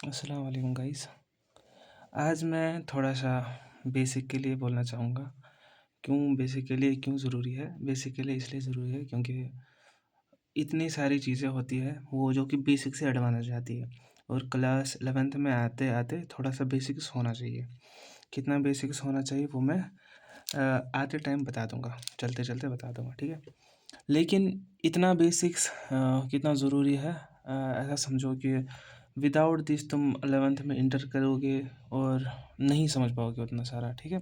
अस्सलाम वालेकुम गाइस। आज मैं थोड़ा-सा बेसिक के लिए बोलना चाहूँगा। क्यों बेसिक के लिए क्यों ज़रूरी है? बेसिक के लिए इसलिए ज़रूरी है क्योंकि इतनी सारी चीज़ें होती हैं वो जो कि बेसिक से एडवांस हो जाती है और क्लास 11th में आते-आते थोड़ा-सा बेसिक्स होना चाहिए। कितना बेसिक्स होना चाहिए वो मैं आते टाइम बता दूँगा, चलते-चलते बता दूँगा, ठीक है? लेकिन इतना बेसिक्स कितना ज़रूरी है, ऐसा समझो कि विदाउट दिस तुम 11th में इंटर करोगे और नहीं समझ पाओगे उतना सारा, ठीक है?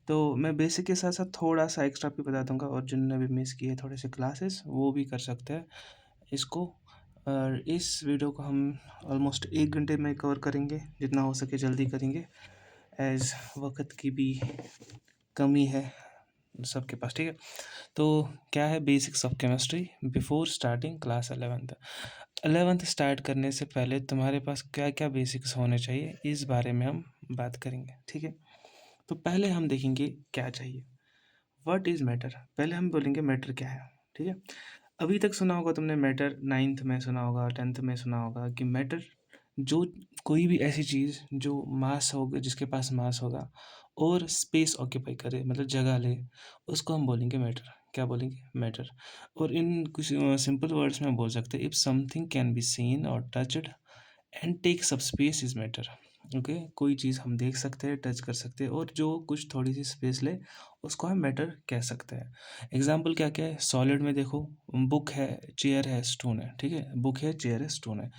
तो मैं बेसिक के साथ-साथ थोड़ा-सा एक्स्ट्रा भी बता दूँगा और जिनने भी मिस किए थोड़े से क्लासेस वो भी कर सकते हैं इसको। और इस वीडियो को हम ऑलमोस्ट 1 घंटे में कवर करेंगे, जितना हो सके जल्दी करेंगे एज़ वक़्त की भी कमी है सबके पास, ठीक है? तो क्या है basics of chemistry before starting class 11th। 11th start करने से पहले तुम्हारे पास क्या-क्या बेसिक्स होने चाहिए इस बारे में हम बात करेंगे, ठीक है? तो पहले हम देखेंगे क्या चाहिए। What is matter? पहले हम बोलेंगे मैटर क्या है, ठीक है? अभी तक सुना होगा तुमने मैटर, 9th में सुना होगा, 10th में सुना होगा कि मैटर जो कोई भी ऐसी चीज़ जो मास होगा, जिसके पास मास होगा और स्पेस ऑक्यूपाई करे मतलब जगह ले, उसको हम बोलेंगे मैटर। क्या बोलेंगे? मैटर। और इन कुछ सिंपल वर्ड्स में बोल सकते हैं, if something can be seen और टच्ड एंड टेक सब स्पेस इज़ मैटर। ओके, कोई चीज़ हम देख सकते हैं, टच कर सकते हैं और जो कुछ थोड़ी सी स्पेस ले उसको हम मैटर कह सकते हैं। एग्जाम्पल क्या क्या है? सॉलिड में देखो, बुक है, चेयर है, स्टोन है, ठीक है? बुक है, चेयर है, स्टोन है।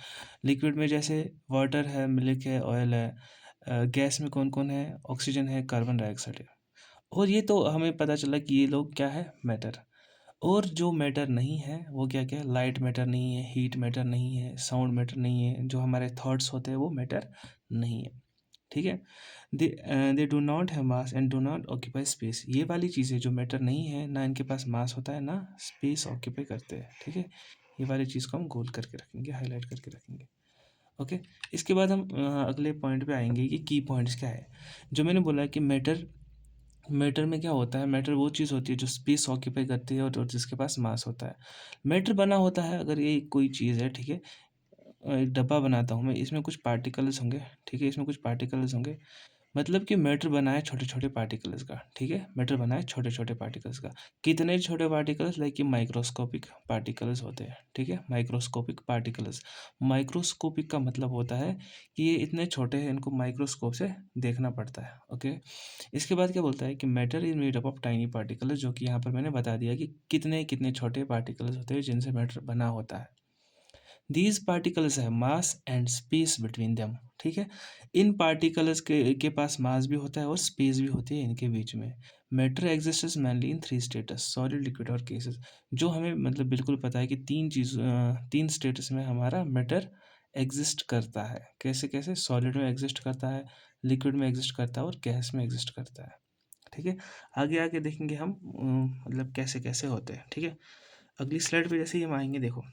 लिक्विड में जैसे वाटर है, मिल्क है, ऑयल है। गैस में कौन कौन है? ऑक्सीजन है, कार्बन डाइऑक्साइड है। और ये तो हमें पता चला कि ये लोग क्या है? मैटर। और जो मैटर नहीं है वो क्या क्या है? लाइट मैटर नहीं है, हीट मैटर नहीं है, साउंड मैटर नहीं है, जो हमारे थॉट्स होते हैं वो मैटर नहीं है, ठीक है? They do not have mass and do not occupy space. ये वाली चीज़ें जो मैटर नहीं है, ना इनके पास मास होता है ना स्पेस ऑक्यूपाई करते हैं, ठीक है? ये वाली चीज़ को हम गोल करके रखेंगे, हाईलाइट करके रखेंगे। ओके, इसके बाद हम अगले पॉइंट पे आएंगे कि की पॉइंट्स क्या है। जो मैंने बोला कि मैटर, मैटर में क्या होता है? मैटर वो चीज़ होती है जो स्पेस ऑक्यूपाई करती है और जिसके पास मास होता है। मैटर बना होता है, अगर ये कोई चीज़ है, ठीक है? एक डब्बा बनाता हूँ मैं, इसमें कुछ पार्टिकल्स होंगे, ठीक है? इसमें कुछ पार्टिकल्स होंगे, मतलब कि मैटर बना है छोटे-छोटे पार्टिकल्स का, ठीक है? मैटर बना है छोटे-छोटे पार्टिकल्स का। कितने छोटे पार्टिकल्स? लाइक कि माइक्रोस्कोपिक पार्टिकल्स होते हैं, ठीक है? Microscopic particles. माइक्रोस्कोपिक का मतलब होता है कि ये इतने छोटे हैं, इनको माइक्रोस्कोप से देखना पड़ता है, ओके? इसके बाद क्या बोलता है कि matter is made up of tiny particles, जो कि यहाँ पर मैंने बता दिया कि कितने-कितने छोटे पार्टिकल्स होते हैं जिनसे मैटर बना होता है। दीज पार्टिकल्स है mass and space between them, ठीक है? इन पार्टिकल्स के पास मास भी होता है और स्पेस भी होती है इनके बीच में। मैटर एग्जिस्ट्स मैनली इन 3 स्टेटस, सॉलिड, लिक्विड और गैसेस। जो हमें मतलब बिल्कुल पता है कि 3 स्टेटस में हमारा मैटर एग्जिस्ट करता है। कैसे-कैसे? सॉलिड में एग्जिस्ट करता है, लिक्विड में एग्जिस्ट करता है और गैस में एग्जिस्ट करता है, ठीक है? आगे-आगे देखेंगे हम मतलब कैसे-कैसे होते हैं, ठीक है? अगली स्लाइड पे जैसे ही हम आएँगे, देखो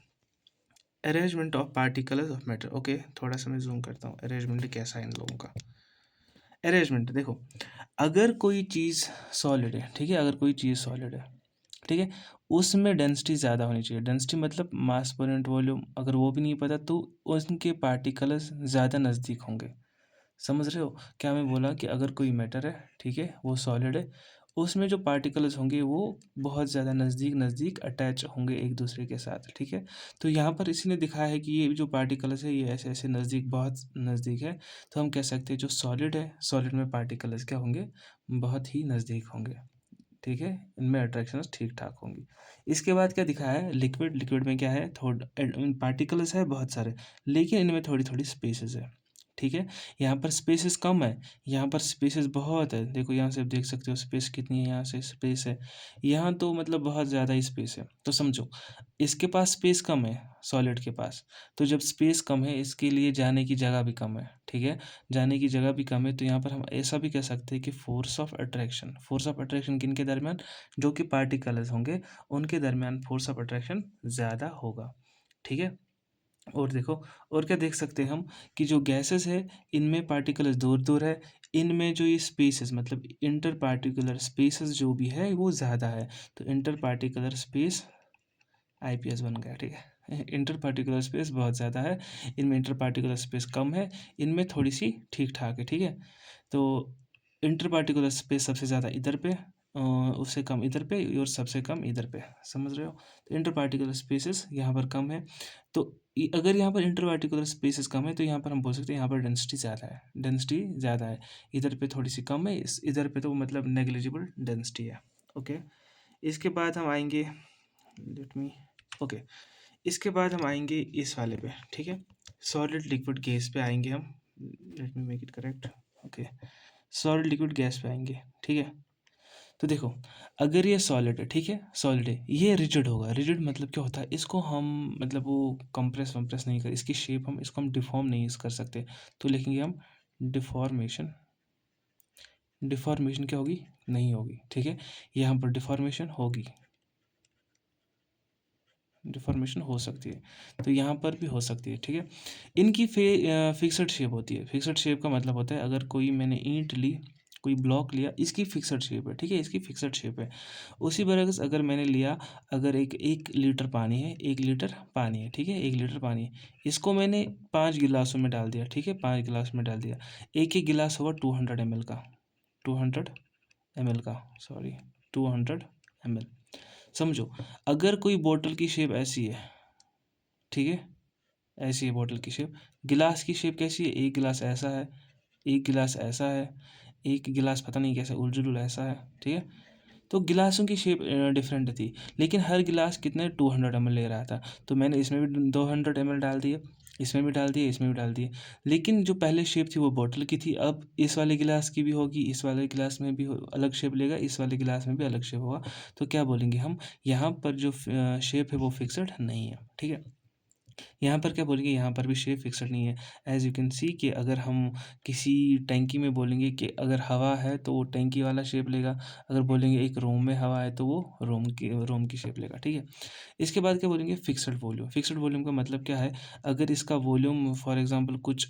arrangement of particles of matter. Okay, थोड़ा सा मैं जूम करता हूँ, अरेंजमेंट कैसा है इन लोगों का। अरेंजमेंट देखो, अगर कोई चीज़ सॉलिड है, ठीक है? अगर कोई चीज़ सॉलिड है, ठीक है? उसमें डेंसिटी ज़्यादा होनी चाहिए। डेंसिटी मतलब मास पर यूनिट वॉल्यूम, अगर वो भी नहीं पता तो उनके पार्टिकल्स ज़्यादा नज़दीक होंगे। समझ रहे हो? क्या मैं बोला कि अगर कोई मैटर है, ठीक है? वो सॉलिड है, उसमें जो पार्टिकल्स होंगे वो बहुत ज़्यादा नज़दीक अटैच होंगे एक दूसरे के साथ, ठीक है? तो यहाँ पर इसी ने दिखाया है कि ये जो पार्टिकल्स है ये ऐसे-ऐसे नज़दीक, बहुत नज़दीक है। तो हम कह सकते हैं जो सॉलिड है, सॉलिड में पार्टिकल्स क्या होंगे? बहुत ही नज़दीक होंगे, ठीक है? इनमें अट्रैक्शंस ठीक-ठाक होंगी। इसके बाद क्या दिखाया है? लिक्विड, लिक्विड में क्या है? पार्टिकल्स है बहुत सारे, लेकिन इनमें थोड़ी-थोड़ी स्पेसेस है, ठीक है? यहाँ पर स्पेसेस कम है, यहाँ पर स्पेसेस बहुत है। देखो यहाँ से आप देख सकते हो स्पेस कितनी है, यहाँ से स्पेस है, यहाँ तो मतलब बहुत ज़्यादा ही स्पेस है। तो समझो, इसके पास स्पेस कम है, सॉलिड के पास, तो जब स्पेस कम है इसके लिए जाने की जगह भी कम है, ठीक है? जाने की जगह भी कम है, तो यहाँ पर हम ऐसा भी कह सकते हैं कि फोर्स ऑफ अट्रैक्शन किनके दरमियान? जो कि पार्टिकल्स होंगे उनके दरमियान फोर्स ऑफ अट्रैक्शन ज़्यादा होगा, ठीक है? और देखो, और क्या देख सकते हैं हम कि जो गैसेस है इनमें पार्टिकल्स दूर-दूर है, इनमें जो ये स्पेसेस मतलब इंटर पार्टिकुलर स्पेसेस जो भी है वो ज़्यादा है। तो इंटर पार्टिकुलर स्पेस आईपीएस बन गया, ठीक है? इंटर पार्टिकुलर स्पेस बहुत ज़्यादा है, इनमें इंटर पार्टिकुलर स्पेस कम है, इनमें थोड़ी सी ठीक ठाक है, ठीक है। तो इंटर पार्टिकुलर स्पेस सबसे ज़्यादा इधर पे, उससे कम इधर पे और सबसे कम इधर पे, समझ रहे हो। तो इंटर पार्टिकुलर स्पेसेस यहाँ पर कम है। तो अगर यहाँ पर इंटर पार्टिकुलर स्पेसेस कम है तो यहाँ पर हम बोल सकते हैं यहाँ पर डेंसिटी ज़्यादा है, डेंसिटी ज़्यादा है। इधर पे थोड़ी सी कम है, इधर पे तो मतलब नेग्लिजिबल डेंसिटी है। ओके, इसके बाद हम आएंगे, लेट मी, ओके, इसके बाद हम आएंगे इस वाले पे, ठीक है, सॉलिड लिक्विड गैस पे आएंगे हम। Let me make it correct. Okay, solid liquid gas पे आएंगे, ठीक है। तो देखो, अगर ये सॉलिड है, ठीक है, सॉलिड है, ये रिजिड होगा। रिजिड मतलब क्या होता है, इसको हम मतलब वो कंप्रेस वम्प्रेस नहीं कर, इसकी शेप हम, इसको हम डिफॉर्म नहीं कर सकते। तो लिखेंगे हम डिफॉर्मेशन। डिफॉर्मेशन क्या होगी, नहीं होगी, ठीक है। यहाँ पर डिफॉर्मेशन होगी, डिफॉर्मेशन हो सकती है, तो यहाँ पर भी हो सकती है, ठीक है। इनकी फिक्सड शेप होती है। फिक्सड शेप का मतलब होता है, अगर कोई मैंने ईंट ली, कोई ब्लॉक लिया, इसकी फिक्सड शेप है, ठीक है, इसकी फिक्सड शेप है। उसी बरक्स अगर मैंने लिया, अगर एक लीटर पानी है, 1 लीटर पानी है, ठीक है, 1 लीटर पानी है, इसको मैंने 5 गिलासों में डाल दिया, ठीक है, 5 गिलास में डाल दिया। एक एक गिलास होगा 200 ml का, 200 ml का, सॉरी, 200 ml। समझो, अगर कोई बोतल की शेप ऐसी है, ठीक है, ऐसी है बोतल की शेप, गिलास की शेप कैसी है, एक गिलास ऐसा है, एक गिलास ऐसा है, एक गिलास पता नहीं कैसा उलझुल ऐसा है, ठीक है। तो गिलासों की शेप डिफरेंट थी, लेकिन हर गिलास कितने 200 ml ले रहा था। तो मैंने इसमें भी 200 ml डाल दिए, इसमें भी डाल दिए, इसमें भी डाल दिए। लेकिन जो पहले शेप थी वो बोतल की थी, अब इस वाले गिलास की भी होगी, इस वाले गिलास में भी अलग शेप लेगा, इस वाले गिलास में भी अलग शेप होगा। तो क्या बोलेंगे हम, यहाँ पर जो शेप है वो फिक्सड नहीं है, ठीक है। यहाँ पर क्या बोलेंगे, यहाँ पर भी शेप फिक्सड नहीं है। एज यू कैन सी कि अगर हम किसी टैंकी में बोलेंगे कि अगर हवा है तो वो टैंकी वाला शेप लेगा, अगर बोलेंगे एक रूम में हवा है तो वो रूम की शेप लेगा, ठीक है। इसके बाद क्या बोलेंगे, फिक्सड वॉल्यूम। फिक्सड वॉल्यूम का मतलब क्या है, अगर इसका वॉल्यूम फॉर एग्जांपल कुछ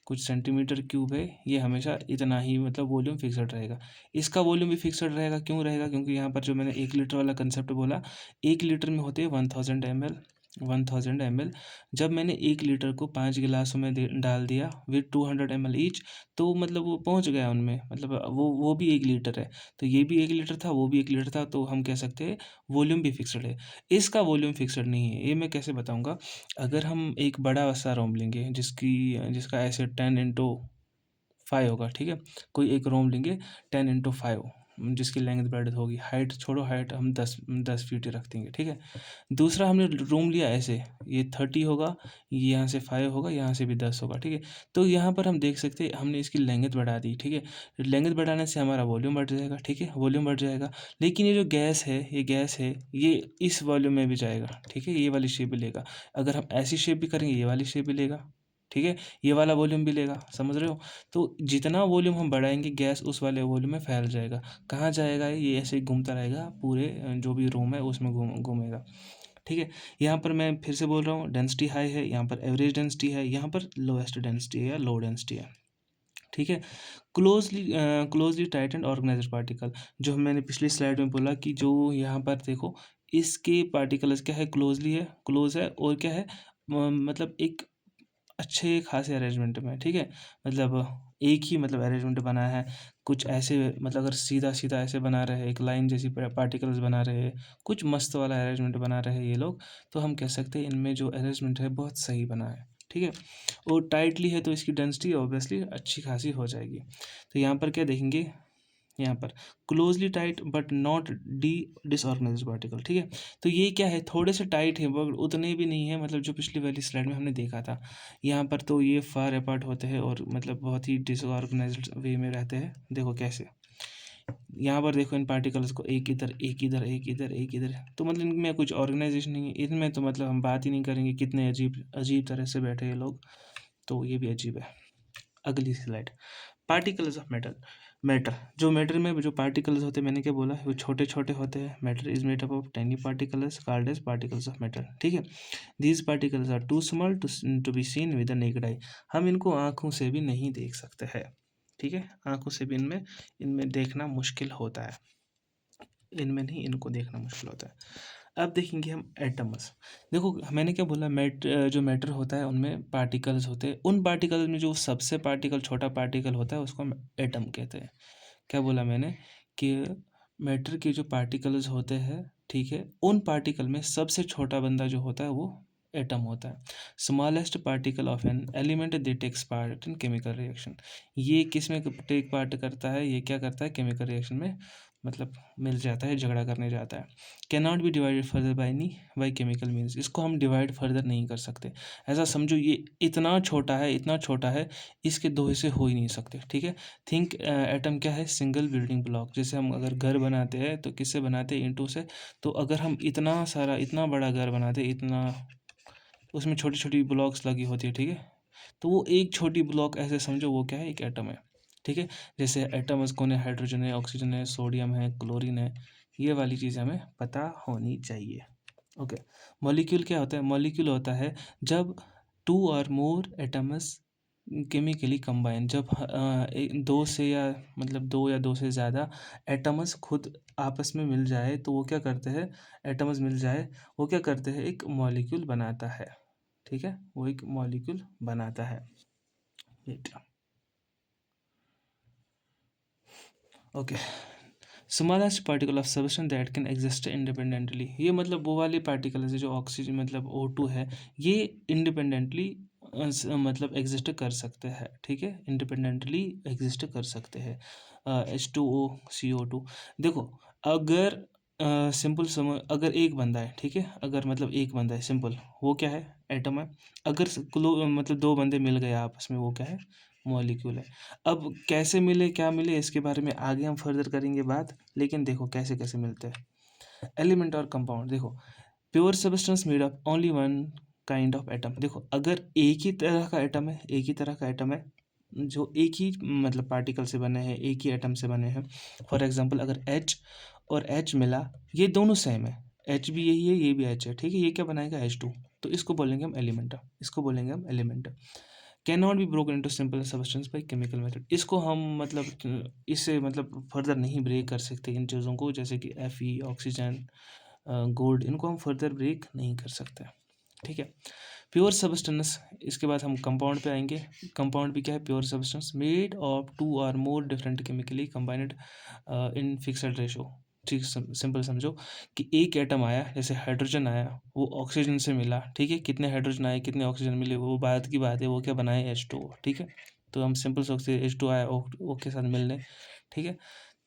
कुछ सेंटीमीटर क्यूब है, ये हमेशा इतना ही मतलब वॉल्यूम फिक्सड रहेगा। इसका वॉल्यूम भी फिक्सड रहेगा, क्यों रहेगा, क्योंकि यहाँ पर जो मैंने 1 लीटर वाला कंसेप्ट बोला, 1 लीटर में होते हैं 1000 ml, 1000 ml। जब मैंने 1 लीटर को 5 गिलासों में डाल दिया विथ 200 ml ईच, तो मतलब वो पहुँच गया उनमें, मतलब वो भी 1 लीटर है, तो ये भी 1 लीटर था, वो भी 1 लीटर था, तो हम कह सकते हैं वॉल्यूम भी फिक्सड है। इसका वॉल्यूम फिक्सड नहीं है, ये मैं कैसे बताऊँगा। अगर हम एक बड़ा सा रोम लेंगे जिसका ऐसे 10x5 होगा, ठीक है, कोई एक रोम लेंगे 10x5, जिसकी लेंथ ब्रेड्थ होगी, हाइट छोड़ो, हाइट हम 10 10 फीट ही रख देंगे, ठीक है। दूसरा हमने रूम लिया ऐसे, ये 30 होगा, ये यहाँ से 5 होगा, यहाँ से भी 10 होगा, ठीक है। तो यहाँ पर हम देख सकते हैं हमने इसकी लेंथ बढ़ा दी, ठीक है। लेंथ बढ़ाने से हमारा वॉल्यूम बढ़ जाएगा, ठीक है, वॉल्यूम बढ़ जाएगा। लेकिन ये जो गैस है ये इस वॉल्यूम में भी जाएगा, ठीक है, ये वाली शेप भी लेगा। अगर हम ऐसी शेप भी करेंगे ये वाली शेप भी लेगा, ठीक है, ये वाला वॉल्यूम भी लेगा, समझ रहे हो। तो जितना वॉल्यूम हम बढ़ाएंगे गैस उस वाले वॉल्यूम में फैल जाएगा। कहाँ जाएगा ये ऐसे ही घूमता रहेगा, पूरे जो भी रूम है उसमें घूमेगा, ठीक है। यहाँ पर मैं फिर से बोल रहा हूँ, डेंसिटी हाई है, यहाँ पर एवरेज डेंसिटी है, यहाँ पर लोएस्ट डेंसिटी है या लो डेंसिटी है, ठीक है। Closely tight and organized particle, जो मैंने पिछली स्लाइड में बोला कि जो यहाँ पर देखो, इसके पार्टिकल्स क्या है, क्लोजली है, क्लोज है, और क्या है, मतलब एक अच्छे खासे अरेंजमेंट में, ठीक है। मतलब एक ही मतलब अरेंजमेंट बना है, कुछ ऐसे मतलब अगर सीधा सीधा ऐसे बना रहे हैं, एक लाइन जैसी पार्टिकल्स बना रहे हैं, कुछ मस्त वाला अरेंजमेंट बना रहे हैं ये लोग, तो हम कह सकते हैं इनमें जो अरेंजमेंट है बहुत सही बना है, ठीक है। और टाइटली है तो इसकी डेंसिटी ऑब्वियसली अच्छी खासी हो जाएगी। तो यहाँ पर क्या देखेंगे, यहाँ पर closely tight but not disorganised particle, ठीक है। तो ये क्या है, थोड़े से टाइट है बट उतने भी नहीं है, मतलब जो पिछली वाली स्लाइड में हमने देखा था। यहाँ पर तो ये फार अपार्ट होते हैं और मतलब बहुत ही डिसऑर्गेनाइज्ड वे में रहते हैं। देखो कैसे, यहाँ पर देखो इन पार्टिकल्स को एक इधर एक इधर एक इधर एक इधर, तो मतलब इनमें कुछ ऑर्गेनाइजेशन नहीं है, इनमें तो मतलब हम बात ही नहीं करेंगे, कितने अजीब अजीब तरह से बैठे हैं लोग, तो ये भी अजीब है। अगली स्लाइड, पार्टिकल्स ऑफ मैटर। जो मैटर में जो पार्टिकल्स होते हैं, मैंने क्या बोला, वो छोटे छोटे होते हैं। Matter is made up of tiny particles called as particles of matter, ठीक है। These particles are too small to be seen with the naked eye. हम इनको आँखों से भी नहीं देख सकते हैं, ठीक है, आँखों से भी इनमें देखना मुश्किल होता है, इनमें नहीं, इनको देखना मुश्किल होता है। अब देखेंगे हम एटम्स। देखो मैंने क्या बोला, जो मैटर होता है उनमें पार्टिकल्स होते हैं, उन पार्टिकल में जो सबसे पार्टिकल छोटा पार्टिकल होता है उसको हम एटम कहते हैं। क्या बोला मैंने कि मैटर के जो पार्टिकल्स होते हैं, ठीक है, उन पार्टिकल में सबसे छोटा बंदा जो होता है वो एटम होता है। Smallest particle of an element they takes part in chemical reaction. ये किस में टेक पार्ट करता है, ये क्या करता है, केमिकल रिएक्शन में मतलब मिल जाता है, झगड़ा करने जाता है। Can not be divided further by chemical means. इसको हम डिवाइड फर्दर नहीं कर सकते। ऐसा समझो ये इतना छोटा है, इतना छोटा है, इसके दो हिस्से हो ही नहीं सकते, ठीक है। थिंक एटम क्या है, सिंगल बिल्डिंग ब्लॉक। जैसे हम अगर घर बनाते हैं तो किससे बनाते हैं, ईंटों से। तो अगर हम इतना सारा इतना बड़ा घर बनाते हैं, इतना, उसमें छोटी छोटी ब्लॉक्स लगी होती है, ठीक है, तो वो एक छोटी ब्लॉक ऐसे समझो वो क्या है, एक एटम है, ठीक है। जैसे एटम्स कौन है, हाइड्रोजन है, ऑक्सीजन है, सोडियम है, क्लोरीन है, ये वाली चीज़ हमें पता होनी चाहिए। ओके। मॉलिक्यूल क्या होता है, मॉलिक्यूल होता है जब to or more atoms chemically combine, जब दो से या मतलब दो या दो से ज़्यादा एटम्स खुद आपस में मिल जाए तो वो क्या करते हैं, एटम्स मिल जाए, वो क्या करते हैं, एक मॉलिक्यूल बनाता है, ठीक है, वो एक मॉलिक्यूल बनाता है। Wait. Okay. Smallest particle of substance that can exist independently. ये मतलब वो वाले पार्टिकल है जो ऑक्सीजन मतलब O2 है, ये इंडिपेंडेंटली मतलब एग्जिस्ट कर सकते हैं, ठीक है, इंडिपेंडेंटली एग्जिस्ट कर सकते हैं। H2O CO2। देखो अगर सिंपल समझ, अगर एक बंदा है, ठीक है, अगर मतलब एक बंदा है सिंपल, वो क्या है, एटम है। अगर मतलब दो बंदे मिल गए आपस में, वो क्या है, मॉलिक्यूल है। अब कैसे मिले, क्या मिले, इसके बारे में आगे हम फर्दर करेंगे बात, लेकिन देखो कैसे कैसे मिलते हैं। एलिमेंट और कंपाउंड देखो, pure substance made of only one kind of atom. देखो अगर एक ही तरह का एटम है, एक ही तरह का एटम है, जो एक ही मतलब पार्टिकल से बने हैं, एक ही एटम से बने हैं। फॉर एग्जांपल अगर H और H मिला, ये दोनों सेम है, H भी यही है, ये भी H है, ठीक है, ये क्या बनाएगा, H2। तो इसको बोलेंगे हम एलिमेंट, इसको बोलेंगे हम element. Can not be broken into simple substance by chemical method. इसको हम मतलब इससे मतलब फर्दर नहीं ब्रेक कर सकते इन चीज़ों को, जैसे कि Fe, ऑक्सीजन, गोल्ड, इनको हम फर्दर ब्रेक नहीं कर सकते, ठीक है। प्योर सब्सटेंस, इसके बाद हम कंपाउंड पे आएंगे। कंपाउंड भी क्या है, pure substance made of two or more different chemically combined in fixed ratio. ठीक, सिंपल समझो कि एक एटम आया, जैसे हाइड्रोजन आया, वो ऑक्सीजन से मिला, ठीक है, कितने हाइड्रोजन आए, कितने ऑक्सीजन मिले, वो बात की बात है, वो क्या बनाए, H2O, ठीक है। तो हम सिंपल सोच से H2 आया O के साथ मिलने, ठीक है।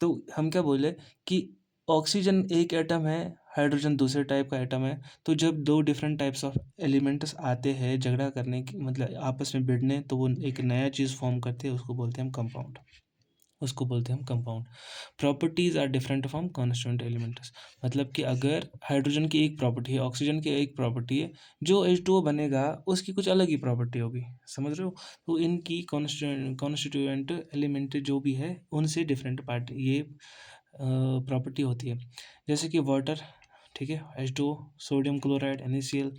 तो हम क्या बोले कि ऑक्सीजन एक एटम है, हाइड्रोजन दूसरे टाइप का एटम है। तो जब दो डिफरेंट टाइप्स ऑफ एलिमेंट्स आते हैं झगड़ा करने की, मतलब आपस में भिड़ने, तो वो एक नया चीज़ फॉर्म करते हैं, उसको बोलते हैं हम कंपाउंड, उसको बोलते हैं हम compound. Properties are different from constituent elements. मतलब कि अगर हाइड्रोजन की एक प्रॉपर्टी है, ऑक्सीजन की एक प्रॉपर्टी है, जो H2O बनेगा उसकी कुछ अलग ही प्रॉपर्टी होगी, समझ रहे हो। तो इनकी कॉन्स्टिट्यूएंट एलिमेंट जो भी है उनसे डिफरेंट पार्ट ये प्रॉपर्टी होती है। जैसे कि वाटर, ठीक है, H2O, सोडियम क्लोराइड NaCl,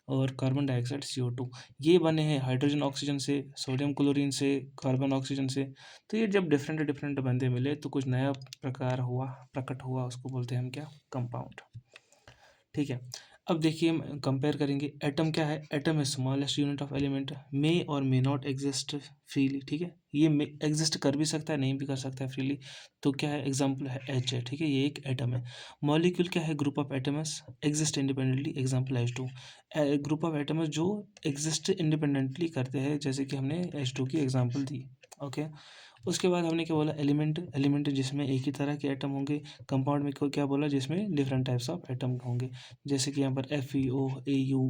और कार्बन डाइऑक्साइड CO2, ये बने हैं हाइड्रोजन ऑक्सीजन से, सोडियम क्लोरीन से, कार्बन ऑक्सीजन से। तो ये जब डिफरेंट डिफरेंट बंदे मिले तो कुछ नया प्रकार हुआ, प्रकट हुआ, उसको बोलते हैं हम क्या, कंपाउंड, ठीक है। अब देखिए हम कंपेयर करेंगे। एटम क्या है, एटम है स्मॉलेस्ट यूनिट ऑफ एलिमेंट, मे और मे नॉट एग्जिस्ट फ्रीली, ठीक है, ये मे एग्जिस्ट कर भी सकता है, नहीं भी कर सकता है फ्रीली। तो क्या है, एग्जांपल है H है, ठीक है, ये एक एटम है। मॉलिक्यूल क्या है, group of atoms exist independently, example H2। Group of atoms जो एग्जिस्ट इंडिपेंडेंटली करते हैं, जैसे कि हमने H2 की एग्जाम्पल दी, ओके। उसके बाद हमने क्या बोला, एलिमेंट, एलिमेंट जिसमें एक ही तरह के एटम होंगे। कंपाउंड में क्या बोला, जिसमें डिफरेंट टाइप्स ऑफ एटम होंगे, जैसे कि यहाँ पर FeO, AU,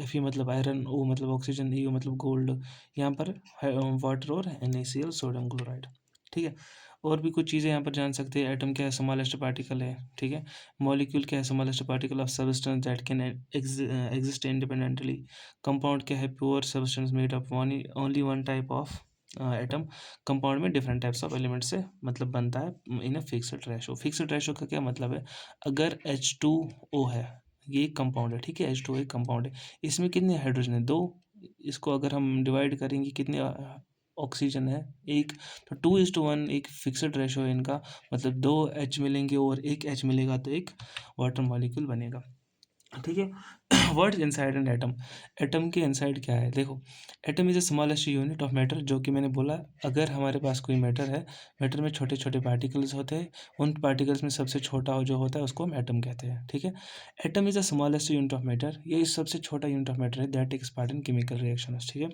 Fe मतलब आयरन, O मतलब ऑक्सीजन, AU मतलब गोल्ड, यहाँ पर वाटर और NaCl, सोडियम क्लोराइड, ठीक है। और भी कुछ चीज़ें यहाँ पर जान सकते हैं। एटम क्या है, स्मॉलेस्ट पार्टिकल है, ठीक है। मॉलिक्यूल क्या है, smallest particle of substance that can exist independently. Compound क्या है, pure substance made of only one type of atom. Compound में डिफरेंट टाइप्स ऑफ एलिमेंट से मतलब बनता है in a fixed ratio. Fixed ratio का क्या मतलब है, अगर H2O है, ये एक कंपाउंड है, ठीक है, H2O एक कंपाउंड है, इसमें कितने हाइड्रोजन है, दो। इसको अगर हम डिवाइड करेंगे, कितने ऑक्सीजन है, एक। तो 2:1 एक फिक्स्ड रेशो है इनका, मतलब दो H मिलेंगे और एक H मिलेगा तो एक वाटर मॉलिक्यूल बनेगा। ठीक है। What inside an atom, atom के इनसाइड क्या है, देखो atom is the smallest unit of matter, जो कि मैंने बोला अगर हमारे पास कोई मैटर है, मैटर में छोटे छोटे पार्टिकल्स होते हैं, उन पार्टिकल्स में सबसे छोटा जो होता है उसको हम एटम कहते हैं। ठीक है, atom is the smallest unit of matter, ये सबसे छोटा यूनिट ऑफ मैटर है that takes part in chemical reactions. ठीक है,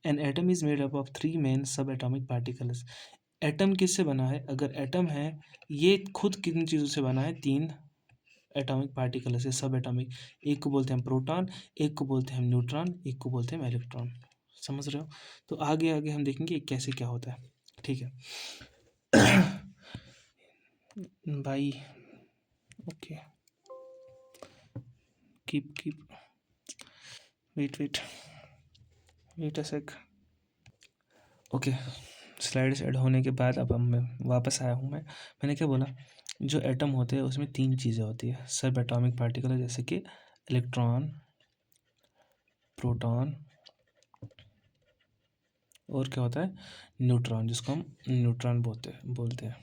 an atom is made up of 3 main sub atomic particles. Atom किससे बना है, अगर एटम है ये खुद किन चीज़ों से बना है, 3 एटॉमिक पार्टिकल से, सब एटॉमिक। एक को बोलते हैं प्रोटॉन, एक को बोलते हैं न्यूट्रॉन, एक को बोलते हैं इलेक्ट्रॉन। समझ रहे हो, तो आगे आगे हम देखेंगे कैसे क्या होता है। ठीक है भाई, okay, keep wait wait wait a sec. Okay, slides add होने के बाद अब मैं वापस आया हूँ। मैंने क्या बोला, जो एटम होते हैं उसमें 3 चीज़ें होती है, सब एटॉमिक पार्टिकल, जैसे कि इलेक्ट्रॉन, प्रोटॉन और क्या होता है, न्यूट्रॉन, जिसको हम न्यूट्रॉन बोलते हैं।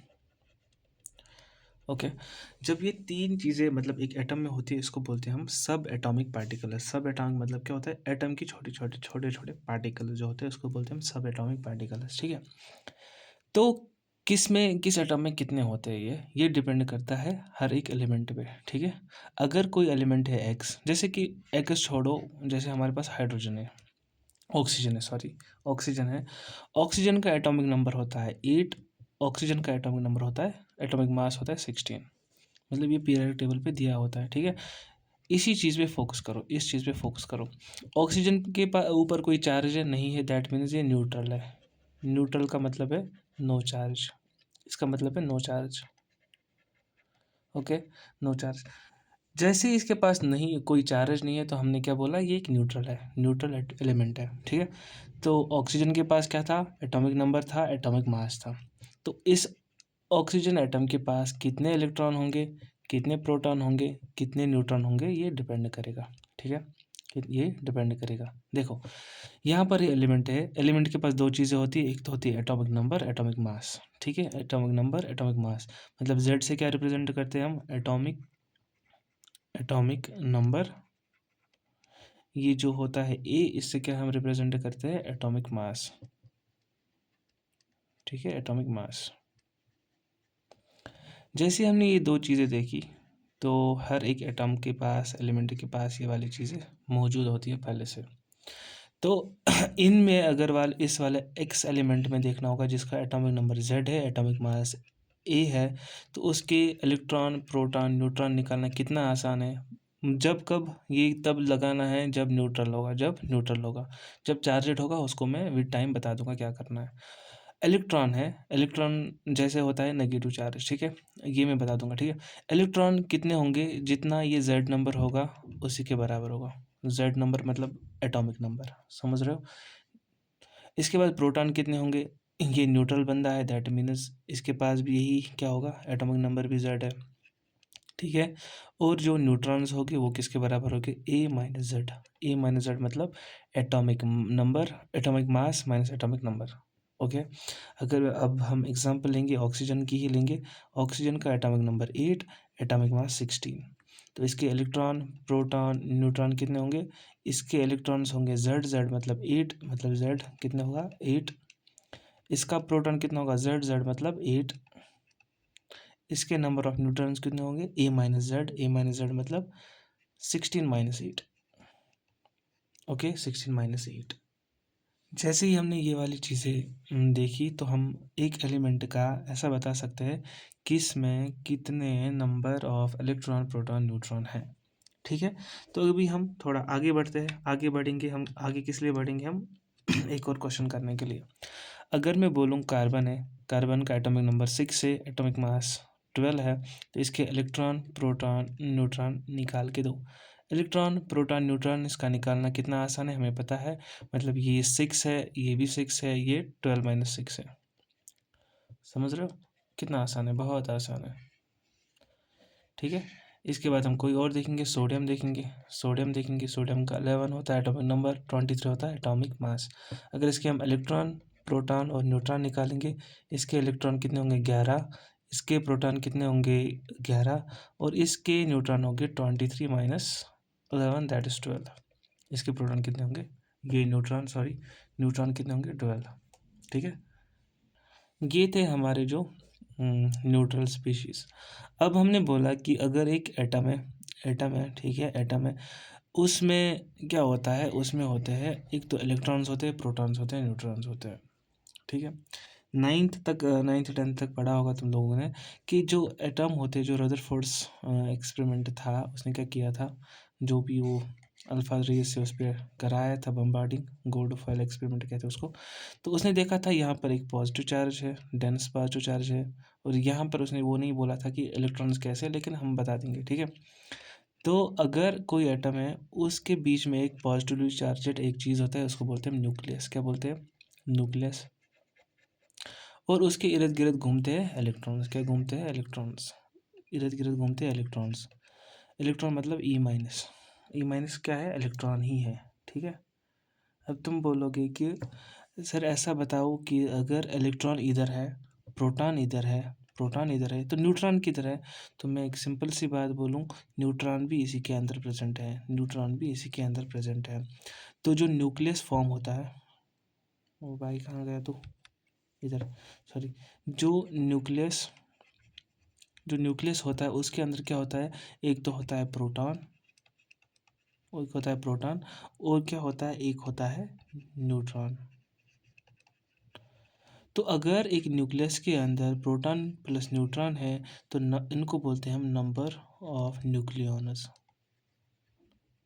ओके, जब ये 3 चीज़ें मतलब एक एटम में होती है, इसको बोलते हैं हम सब एटॉमिक पार्टिकल। सब एटॉमिक मतलब क्या होता है, एटम की छोटे छोटे पार्टिकल जो होते हैं उसको बोलते हैं हम सब एटॉमिक पार्टिकल। ठीक है, तो किस एटम में कितने होते हैं, ये डिपेंड करता है हर एक एलिमेंट पे। ठीक है, अगर कोई एलिमेंट है एक्स, जैसे कि एक्स छोड़ो, जैसे हमारे पास हाइड्रोजन है, ऑक्सीजन है, सॉरी ऑक्सीजन है, ऑक्सीजन का एटॉमिक नंबर होता है 8, ऑक्सीजन का एटॉमिक नंबर होता है, एटॉमिक मास होता है 16, मतलब ये पीरियोडिक टेबल पे दिया होता है। ठीक है, इसी चीज़ पे फोकस करो, इस चीज़ पे फोकस करो। ऑक्सीजन के ऊपर कोई चार्ज नहीं है, दैट मीन्स ये न्यूट्रल है। न्यूट्रल का मतलब है नो चार्ज, इसका मतलब है no charge. Okay, no charge. जैसे ही इसके पास नहीं, कोई चार्ज नहीं है, तो हमने क्या बोला, ये एक न्यूट्रल है, न्यूट्रल एलिमेंट है। ठीक है, तो ऑक्सीजन के पास क्या था, एटॉमिक नंबर था, एटॉमिक मास था। तो इस ऑक्सीजन एटम के पास कितने इलेक्ट्रॉन होंगे, कितने प्रोटॉन होंगे, कितने न्यूट्रॉन होंगे, ये डिपेंड करेगा। ठीक है, ये डिपेंड करेगा। देखो यहाँ पर ये एलिमेंट है, एलिमेंट के पास 2 चीज़ें होती है, एक तो होती है एटॉमिक नंबर, एटॉमिक मास। ठीक है, एटॉमिक नंबर, एटॉमिक मास, मतलब जेड से क्या रिप्रेजेंट करते हैं हम, एटॉमिक नंबर। ये जो होता है ए, इससे क्या हम रिप्रेजेंट करते हैं, एटॉमिक मास। ठीक है, एटॉमिक मास। जैसे हमने ये 2 चीज़ें देखी, तो हर एक एटम के पास, एलिमेंट के पास ये वाली चीज़ें मौजूद होती है पहले से। तो इनमें अगर इस वाले एक्स एलिमेंट में देखना होगा, जिसका एटॉमिक नंबर जेड है, एटॉमिक मास ए है, तो उसके इलेक्ट्रॉन, प्रोटॉन, न्यूट्रॉन निकालना कितना आसान है। जब कब ये तब लगाना है जब न्यूट्रल होगा, जब चार्जेड होगा उसको मैं विद टाइम बता दूंगा क्या करना है। इलेक्ट्रॉन है, इलेक्ट्रॉन जैसे होता है नेगेटिव चार्ज। ठीक है, ये मैं बता दूंगा। ठीक है, इलेक्ट्रॉन कितने होंगे, जितना ये जेड नंबर होगा उसी के बराबर होगा। जेड नंबर मतलब एटॉमिक नंबर, समझ रहे हो। इसके बाद प्रोटॉन कितने होंगे, ये न्यूट्रल बंदा है, दैट मीन्स इसके पास भी यही क्या होगा, एटॉमिक नंबर भी जेड है। ठीक है, और जो न्यूट्रॉन्स होंगे वो किसके बराबर होंगे, ए माइनस जेड। ए माइनस जेड मतलब atomic number, atomic mass minus atomic number. Okay, अगर अब हम एग्जांपल लेंगे, ऑक्सीजन की ही लेंगे। ऑक्सीजन का एटॉमिक नंबर 8, एटॉमिक मास 16, तो इसके इलेक्ट्रॉन, प्रोटॉन, न्यूट्रॉन कितने होंगे, इसके इलेक्ट्रॉन्स होंगे जेड, जेड मतलब 8, मतलब जेड कितना होगा 8। इसका प्रोटॉन कितना होगा, जेड, जेड मतलब 8। इसके नंबर ऑफ न्यूट्रॉन्स कितने होंगे, ए माइनस जेड, ए माइनस जेड मतलब 16 माइनस 8। Okay, 16 minus 8। जैसे ही हमने ये वाली चीज़ें देखी, तो हम एक एलिमेंट का ऐसा बता सकते हैं कि इसमें कितने number of electron, proton, neutron हैं। ठीक है, तो अभी हम थोड़ा आगे बढ़ते हैं। आगे बढ़ेंगे हम, आगे किस लिए बढ़ेंगे हम एक और क्वेश्चन करने के लिए। अगर मैं बोलूँ कार्बन है, कार्बन का एटॉमिक नंबर 6 है, एटॉमिक मास 12 है, तो इसके इलेक्ट्रॉन, प्रोटॉन, न्यूट्रॉन निकाल के दो। इलेक्ट्रॉन, प्रोटॉन, न्यूट्रॉन इसका निकालना कितना आसान है, हमें पता है। मतलब ये 6 है, ये भी 6 है, ये 12 माइनस 6 है। समझ रहे हो कितना आसान है, बहुत आसान है। ठीक है, इसके बाद हम कोई और देखेंगे, सोडियम देखेंगे। सोडियम का 11 होता है एटॉमिक नंबर, 23 होता है एटॉमिक मास। अगर इसके हम इलेक्ट्रॉन, प्रोटॉन और न्यूट्रॉन निकालेंगे, इसके इलेक्ट्रॉन कितने होंगे 11, इसके प्रोटॉन कितने होंगे 11, और इसके न्यूट्रॉन होंगे 23 माइनस 11 दैट इज 12। इसके प्रोटॉन कितने होंगे, ये न्यूट्रॉन कितने होंगे 12। ठीक है, ये थे हमारे जो न्यूट्रल स्पीशीज। अब हमने बोला कि अगर एक एटम है ठीक है, एटम है, उसमें क्या होता है, उसमें होते हैं एक तो इलेक्ट्रॉन्स होते हैं, प्रोटॉन्स होते हैं, न्यूट्रॉन्स होते हैं। ठीक है, नाइन्थ 10th तक पढ़ा होगा तुम लोगों ने कि जो एटम होते हैं, जो रदरफोर्ड्स एक्सपेरिमेंट था, उसने क्या किया था, जो भी वो अल्फा रेज से उस पर कराया था बम्बार्डिंग, गोल्ड फॉयल एक्सपेरिमेंट कहते हैं उसको। तो उसने देखा था यहाँ पर एक पॉजिटिव चार्ज है, डेंस पॉजिटिव चार्ज है, और यहाँ पर उसने वो नहीं बोला था कि इलेक्ट्रॉन्स कैसे, लेकिन हम बता देंगे। ठीक है, तो अगर कोई एटम है, उसके बीच में एक पॉजिटिवली चार्जेड एक चीज़ होता है, उसको बोलते हैं न्यूक्लियस। क्या बोलते हैं, न्यूक्लियस। और उसके इर्द गिर्द घूमते हैं इलेक्ट्रॉन्स। क्या घूमते हैं, इलेक्ट्रॉन्स, इर्द गिर्द घूमते हैं इलेक्ट्रॉन्स। इलेक्ट्रॉन मतलब ई माइनस, ई माइनस क्या है, इलेक्ट्रॉन ही है। ठीक है, अब तुम बोलोगे कि सर ऐसा बताओ कि अगर इलेक्ट्रॉन इधर है, प्रोटॉन इधर है, प्रोटॉन इधर है, तो न्यूट्रॉन किधर है। तो मैं एक सिंपल सी बात बोलूँ, न्यूट्रॉन भी इसी के अंदर प्रेजेंट है, न्यूट्रॉन भी इसी के अंदर प्रेजेंट है। तो जो न्यूक्लियस फॉर्म होता है, वो भाई कहाँ गया तू, इधर, सॉरी, जो न्यूक्लियस होता है उसके अंदर क्या होता है, एक तो होता है प्रोटॉन, और एक होता है प्रोटॉन, और क्या होता है, एक होता है न्यूट्रॉन। तो अगर एक न्यूक्लियस के अंदर प्रोटॉन प्लस न्यूट्रॉन है, तो इनको बोलते हैं हम नंबर ऑफ न्यूक्लियॉन्स।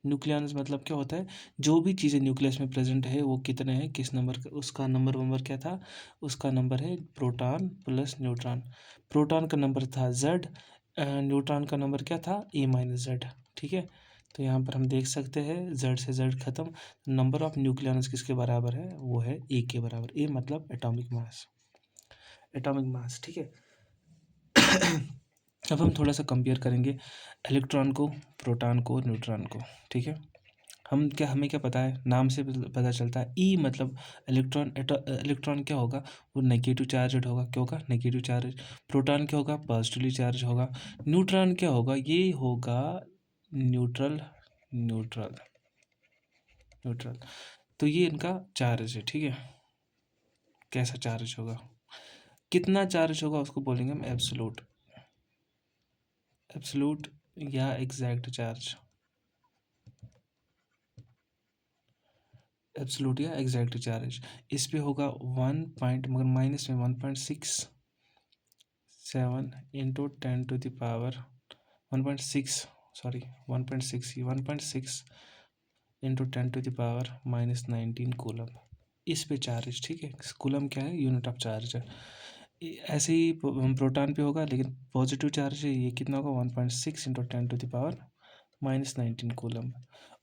न्यूक्लियॉन्स मतलब क्या होता है, जो भी चीज़ें न्यूक्लियस में प्रेजेंट है वो कितने हैं, किस नंबर का, उसका नंबर क्या था, उसका नंबर है प्रोटॉन प्लस न्यूट्रॉन। प्रोटॉन का नंबर था Z, न्यूट्रॉन का नंबर क्या था, A-Z। ठीक है, तो यहाँ पर हम देख सकते हैं Z से Z खत्म, नंबर ऑफ न्यूक्लियॉन्स किसके बराबर है, वो है A के बराबर। A मतलब एटॉमिक मास, एटॉमिक मास। ठीक है, अब हम थोड़ा सा कंपेयर करेंगे इलेक्ट्रॉन को, प्रोटॉन को, न्यूट्रॉन को। ठीक है, हमें क्या पता है, नाम से पता चलता है, ई मतलब इलेक्ट्रॉन। इलेक्ट्रॉन क्या होगा, वो नेगेटिव चार्ज होगा। क्या होगा, नेगेटिव चार्ज। प्रोटॉन क्या होगा, पॉजिटिवली चार्ज होगा। न्यूट्रॉन क्या होगा, ये होगा न्यूट्रल, न्यूट्रल, न्यूट्रल। तो ये इनका चार्ज है। ठीक है, कैसा चार्ज होगा, कितना चार्ज होगा, उसको बोलेंगे हम एब्सोल्यूट, एब्सोल्यूट या एग्जैक्ट चार्ज, एब्सोल्यूट या एग्जैक्ट चार्ज। इस पे होगा 1 मगर माइनस में 1.67 into 10 to the power 1.6, sorry 1.6, 1.6 into 10 to the power -19 coulomb इस पे चार्ज। ठीक है, कूलम क्या है, यूनिट ऑफ चार्ज है। ऐसे ही प्रोटॉन पे होगा, लेकिन पॉजिटिव चार्ज है, ये कितना होगा, 1.6 into 10 to the power -19 coulomb.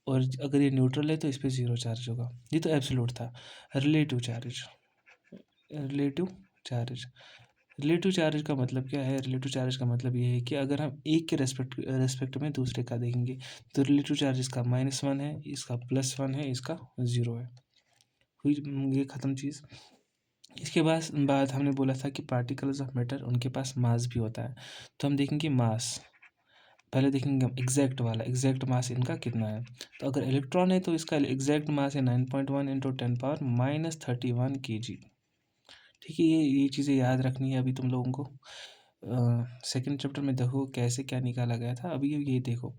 और अगर ये न्यूट्रल है तो इस पर 0 चार्ज होगा। ये तो एब्सोल्यूट था। Relative charge, relative charge, relative charge का मतलब क्या है, रिलेटिव चार्ज का मतलब ये है कि अगर हम एक के रेस्पेक्ट में दूसरे का देखेंगे, तो रिलेटिव चार्ज इसका -1 है, इसका +1 है, इसका 0 है। हुई ये ख़त्म चीज़। इसके बाद हमने बोला था कि पार्टिकल्स ऑफ मैटर उनके पास मास भी होता है। तो हम देखेंगे मास, पहले देखेंगे हम एग्जैक्ट वाला, एग्जैक्ट मास इनका कितना है। तो अगर इलेक्ट्रॉन है तो इसका एग्जैक्ट मास है 9.1 इंटू 10 power -31 kg। ठीक है, ये चीज़ें याद रखनी है अभी तुम लोगों को। सेकंड चैप्टर में देखो कैसे क्या निकाला गया था। अभी ये देखो,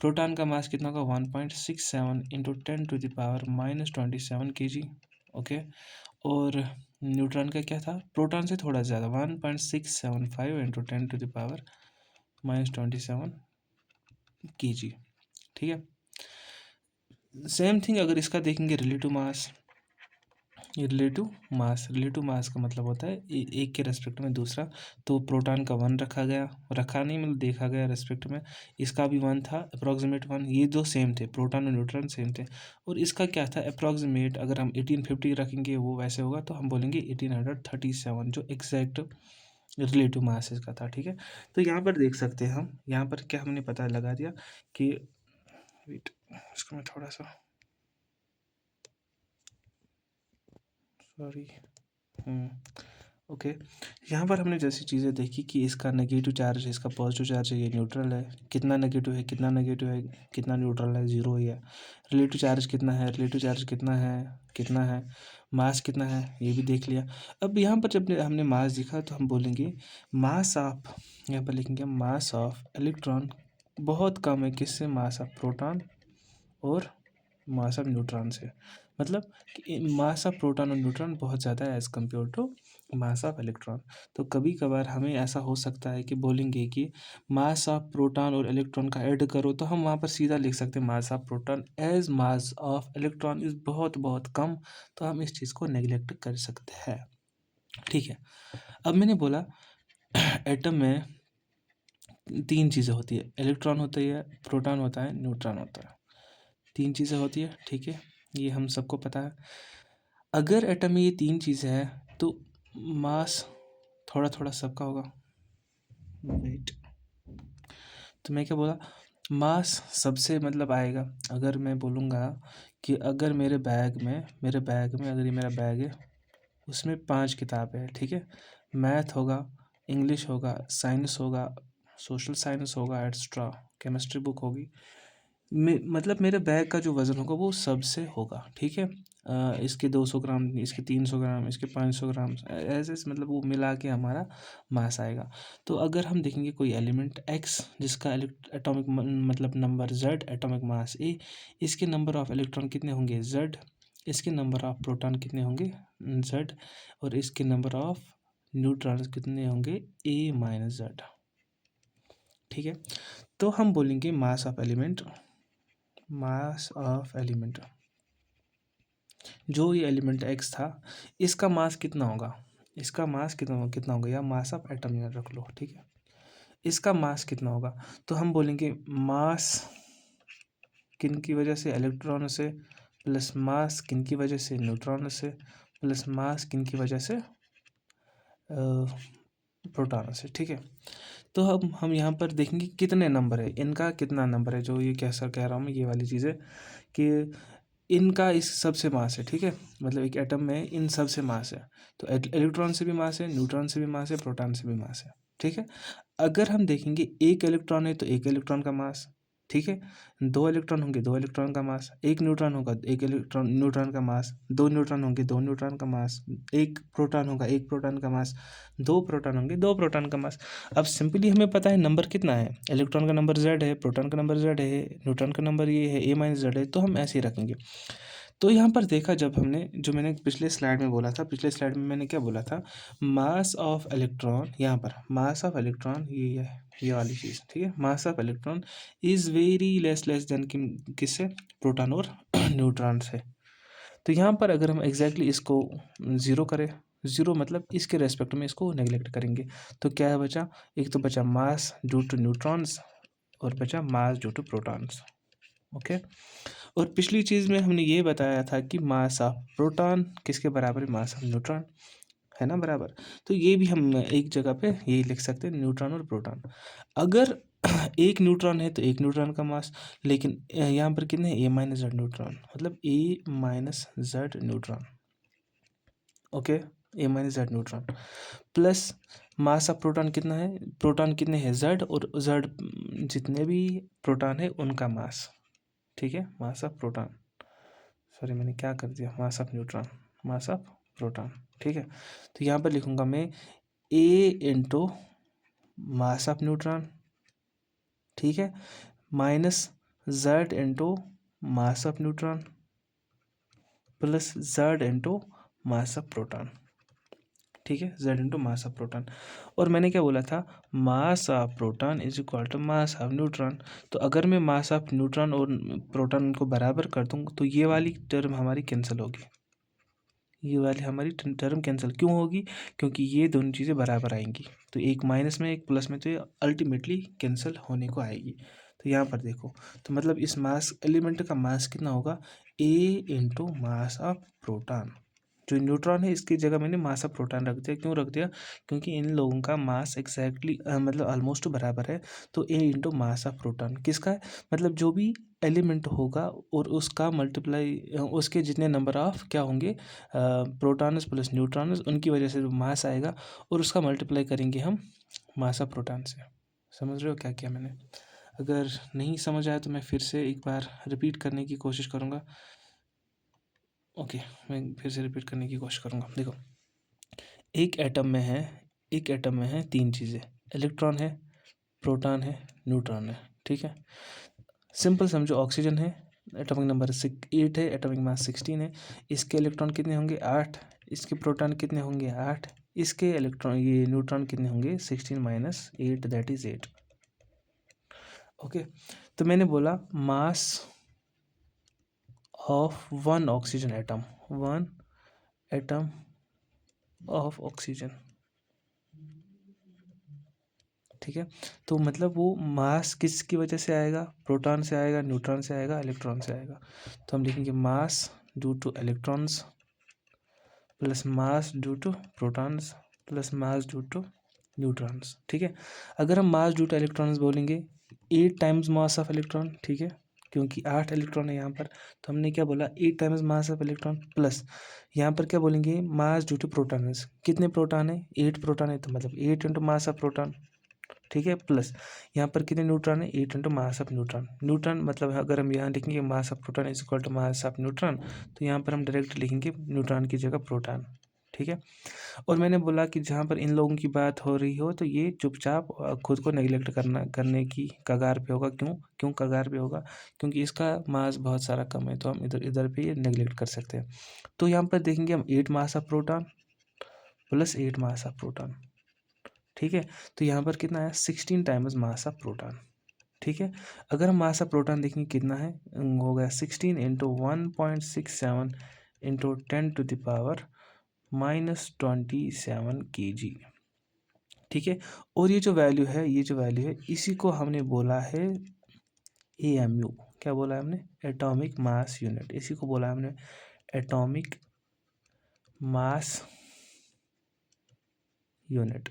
प्रोटॉन का मास कितना होगा, 1.67 into 10 to the power -27 kg। Okay, और न्यूट्रॉन का क्या था, प्रोटॉन से थोड़ा ज़्यादा, 1.675 into 10 to the power -27 kg। ठीक है, सेम थिंग अगर इसका देखेंगे रिलेटिव मास, ये रिलेटिव मास का मतलब होता है एक के रेस्पेक्ट में दूसरा। तो प्रोटॉन का 1 रखा गया, रखा नहीं मतलब देखा गया रेस्पेक्ट में, इसका भी 1 था, अप्रॉक्सीमेट 1। ये दो सेम थे, प्रोटॉन और न्यूट्रॉन सेम थे। और इसका क्या था, अप्रॉक्सीमेट, अगर हम 1850 रखेंगे वो वैसे होगा, तो हम बोलेंगे 1837 जो एग्जैक्ट रिलेटिव मास इसका था। ठीक है, तो यहाँ पर देख सकते हैं हम, यहाँ पर क्या हमने पता लगा दिया कि, वेट, इसको मैं थोड़ा सा, सॉरी, ओके, यहाँ पर हमने जैसी चीज़ें देखी कि इसका नेगेटिव चार्ज है, इसका पॉजिटिव चार्ज है, ये न्यूट्रल है, कितना नेगेटिव है, कितना नेगेटिव है, कितना न्यूट्रल है, जीरो ही है। रिलेटिव चार्ज कितना है, रिलेटिव चार्ज कितना है, मास कितना है, ये भी देख लिया। अब यहाँ पर जब हमने मास देखा तो हम बोलेंगे मास ऑफ, यहाँ पर लिखेंगे मास ऑफ इलेक्ट्रॉन बहुत कम है किससे, मास ऑफ प्रोटॉन और मास ऑफ न्यूट्रॉन से। मतलब कि मास ऑफ प्रोटॉन और न्यूट्रॉन बहुत ज़्यादा है as compare to mass of electron. तो कभी कभार हमें ऐसा हो सकता है कि बोलेंगे कि मास ऑफ प्रोटॉन और इलेक्ट्रॉन का ऐड करो, तो हम वहाँ पर सीधा लिख सकते हैं mass of proton as mass of electron is बहुत बहुत कम। तो हम इस चीज़ को नेग्लेक्ट कर सकते हैं। ठीक है, अब मैंने बोला एटम में तीन चीज़ें होती है, इलेक्ट्रॉन होता है, प्रोटॉन होता है, न्यूट्रॉन होता है, तीन चीज़ें होती है। ठीक है, ये हम सबको पता है। अगर एटम में ये तीन चीज़ें हैं तो मास थोड़ा थोड़ा सबका होगा। वेट, तो मैं क्या बोला, मास सबसे मतलब आएगा। अगर मैं बोलूँगा कि अगर मेरे बैग में अगर ये मेरा बैग है, उसमें 5 किताबें हैं। ठीक है, मैथ होगा, इंग्लिश होगा, साइंस होगा, सोशल साइंस होगा, एक्स्ट्रा केमिस्ट्री बुक होगी। मतलब मेरे बैग का जो वज़न होगा वो सबसे होगा। ठीक है, इसके 200 ग्राम, इसके 300 ग्राम, इसके 500 ग्राम, ऐसे मतलब वो मिला के हमारा मास आएगा। तो अगर हम देखेंगे कोई एलिमेंट एक्स जिसका एटॉमिक मतलब नंबर जेड, एटॉमिक मास ए, इसके नंबर ऑफ इलेक्ट्रॉन कितने होंगे जेड, इसके नंबर ऑफ प्रोटॉन कितने होंगे जेड, और इसके नंबर ऑफ न्यूट्रॉन्स कितने होंगे ए माइनस जेड। ठीक है, तो हम बोलेंगे मास ऑफ एलिमेंट, जो ये एलिमेंट एक्स था, इसका मास कितना होगा, इसका मास कितना होगा, या मास ऑफ एटम याद रख लो। ठीक है, इसका मास कितना होगा, तो हम बोलेंगे मास किन की वजह से, इलेक्ट्रॉन से, प्लस मास किन की वजह से, न्यूट्रॉन से, प्लस मास किन की वजह से, प्रोटॉन से। ठीक है, तो हम यहाँ पर देखेंगे कितने नंबर है, इनका कितना नंबर है, जो ये कैसा कह रहा हूँ मैं, ये वाली चीज़ है कि इनका इस सबसे मास है। ठीक है, मतलब एक एटम में इन सबसे मास है, तो इलेक्ट्रॉन से भी मास है, न्यूट्रॉन से भी मास है, प्रोटॉन से भी मास है। ठीक है, अगर हम देखेंगे एक इलेक्ट्रॉन है तो एक इलेक्ट्रॉन का मास। ठीक है, दो इलेक्ट्रॉन होंगे दो इलेक्ट्रॉन का मास, एक न्यूट्रॉन होगा एक इलेक्ट्रॉन न्यूट्रॉन का मास, दो न्यूट्रॉन होंगे दो न्यूट्रॉन का मास, एक प्रोटॉन होगा एक प्रोटॉन का मास, दो प्रोटॉन होंगे दो प्रोटॉन का मास। अब सिंपली हमें पता है नंबर कितना है, इलेक्ट्रॉन का नंबर जेड है, प्रोटॉन का नंबर जेड है, न्यूट्रॉन का नंबर ये है ए माइनस जेड है, तो हम ऐसे ही रखेंगे। तो यहाँ पर देखा जब हमने, जो मैंने पिछले स्लाइड में बोला था, पिछले स्लाइड में मैंने क्या बोला था, मास ऑफ इलेक्ट्रॉन, यहाँ पर मास ऑफ इलेक्ट्रॉन ये है, ये वाली चीज़। ठीक है, मास of electron is very less than किससे, प्रोटॉन और न्यूट्रॉन से। तो यहाँ पर अगर हम एग्जैक्टली इसको ज़ीरो करें, ज़ीरो मतलब इसके रेस्पेक्ट में इसको नेग्लेक्ट करेंगे, तो क्या बचा, एक तो बचा मास ड्यू टू न्यूट्रॉन्स और बचा मास ड्यू टू प्रोटॉन्स। ओके, और पिछली चीज़ में हमने ये बताया था कि मास ऑफ प्रोटॉन किसके बराबर है, मास ऑफ न्यूट्रॉन, है ना बराबर। तो ये भी हम एक जगह पे यही लिख सकते हैं, न्यूट्रॉन और प्रोटॉन। अगर एक न्यूट्रॉन है तो एक न्यूट्रॉन का मास, लेकिन यहाँ पर कितने, ए माइनस जेड न्यूट्रॉन, मतलब A minus Z neutron. Okay, A minus Z neutron plus mass of proton कितना है, प्रोटॉन कितने हैं जेड, और जेड जितने भी प्रोटॉन है उनका मास। ठीक है, मास ऑफ प्रोटॉन, सॉरी मैंने क्या कर दिया, mass of neutron, mass of proton. ठीक है, तो यहाँ पर लिखूँगा मैं A into mass of neutron, ठीक है, minus Z into mass of neutron plus Z into mass of proton. ठीक है, Z into mass of proton. और मैंने क्या बोला था, mass of proton is equal to mass of neutron. तो अगर मैं मास ऑफ न्यूट्रॉन और प्रोटॉन को बराबर कर दूँ तो ये वाली टर्म हमारी कैंसिल होगी, ये वाली हमारी टर्म कैंसिल क्यों होगी, क्योंकि ये दोनों चीज़ें बराबर आएंगी, तो एक माइनस में एक प्लस में, तो ये अल्टीमेटली कैंसिल होने को आएगी। तो यहाँ पर देखो, तो मतलब इस मास एलिमेंट का मास कितना होगा, ए इंटू मास ऑफ प्रोटॉन। जो न्यूट्रॉन है इसकी जगह मैंने मास ऑफ प्रोटॉन रख दिया। क्यों रख दिया? क्योंकि इन लोगों का मास एग्जैक्टली मतलब ऑलमोस्ट बराबर है। तो ए इंटू मास ऑफ प्रोटॉन किसका है? मतलब जो भी एलिमेंट होगा और उसका मल्टीप्लाई उसके जितने नंबर ऑफ क्या होंगे प्रोटॉन्स प्लस न्यूट्रॉन्स, उनकी वजह से जो मास आएगा और उसका मल्टीप्लाई करेंगे हम मास ऑफ प्रोटॉन से। समझ रहे हो क्या किया मैंने? अगर नहीं समझ आया तो मैं फिर से एक बार रिपीट करने की कोशिश करूँगा। ओके, मैं फिर से रिपीट करने की कोशिश करूँगा। देखो, एक एटम में है तीन चीज़ें, इलेक्ट्रॉन है, प्रोटॉन है, न्यूट्रॉन है। ठीक है, सिंपल समझो। ऑक्सीजन है, एटॉमिक नंबर 8 है, एटॉमिक मास 16 है। इसके इलेक्ट्रॉन कितने होंगे? 8। इसके प्रोटॉन कितने होंगे? 8। इसके इलेक्ट्रॉन ये न्यूट्रॉन कितने होंगे? 16 माइनस 8 दैट इज 8। ओके, तो मैंने बोला mass of one oxygen atom, one atom of oxygen. ठीक है, तो मतलब वो मास किसकी वजह से आएगा? प्रोटॉन से आएगा, न्यूट्रॉन से आएगा, इलेक्ट्रॉन से आएगा। तो हम लिखेंगे mass due to electrons plus mass due to protons plus mass due to neutrons. ठीक है, अगर हम मास ड्यू टू इलेक्ट्रॉन्स बोलेंगे 8 टाइम्स मास ऑफ इलेक्ट्रॉन। ठीक है, क्योंकि 8 इलेक्ट्रॉन है यहाँ पर, तो हमने क्या बोला? 8 times mass of electron plus यहाँ पर क्या बोलेंगे? मास ड्यू टू प्रोटॉन्स। कितने प्रोटॉन है? 8 प्रोटॉन है, तो मतलब 8 इंटू मास ऑफ प्रोटॉन। ठीक है, प्लस यहाँ पर कितने न्यूट्रॉन है? 8 into mass of neutron. Neutron मतलब अगर हम यहाँ लिखेंगे mass of proton is equal to mass of neutron, तो यहाँ पर हम डायरेक्ट लिखेंगे न्यूट्रॉन की जगह प्रोटॉन। ठीक है, और मैंने बोला कि जहाँ पर इन लोगों की बात हो रही हो तो ये चुपचाप खुद को नेगलेक्ट करने की कगार पे होगा। क्यों कगार पे होगा? क्योंकि इसका मास बहुत सारा कम है, तो हम इधर पे ये नेगलेक्ट कर सकते हैं। तो यहाँ पर देखेंगे हम 8 मास of proton plus 8 mass of proton. ठीक है, तो यहाँ पर कितना है? 16 टाइम्स मास ऑफ प्रोटॉन। ठीक है, अगर हम मास ऑफ प्रोटॉन देखेंगे कितना है, हो गया 16 इंटू 1.67 इंटू 10⁻⁻27 kg। ठीक है, और ये जो वैल्यू है इसी को हमने बोला है AMU। क्या बोला है हमने? Atomic mass unit. इसी को बोला है हमने atomic mass unit.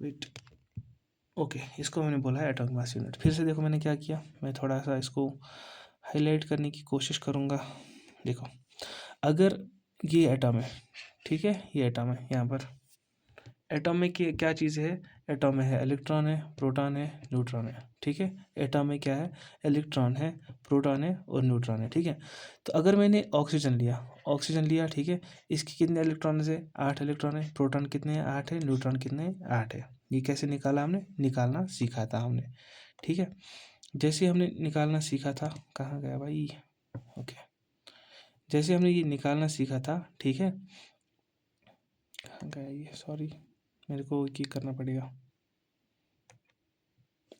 Wait, okay, इसको मैंने बोला है एटॉमिक मास यूनिट। फिर से देखो मैंने क्या किया, मैं थोड़ा सा इसको हाईलाइट करने की कोशिश करूँगा। देखो, अगर ये एटम है, ठीक है, ये एटम है, यहाँ पर एटम में क्या चीज़ है? एटम में है इलेक्ट्रॉन है, प्रोटॉन है, न्यूट्रॉन है। ठीक है, एटम में क्या है? इलेक्ट्रॉन है, प्रोटॉन है और न्यूट्रॉन है। ठीक है, तो अगर मैंने ऑक्सीजन लिया, ठीक है, इसके कितने इलेक्ट्रॉन है? 8 इलेक्ट्रॉन है। प्रोटॉन कितने हैं? 8 है। न्यूट्रॉन कितने हैं? 8 है। ये कैसे निकाला हमने? निकालना सीखा था हमने। ठीक है, जैसे हमने निकालना सीखा था, कहाँ गया भाई? ओके, जैसे हमने ये निकालना सीखा था, ठीक है, कहाँ गया ये? सॉरी, मेरे को ये करना पड़ेगा।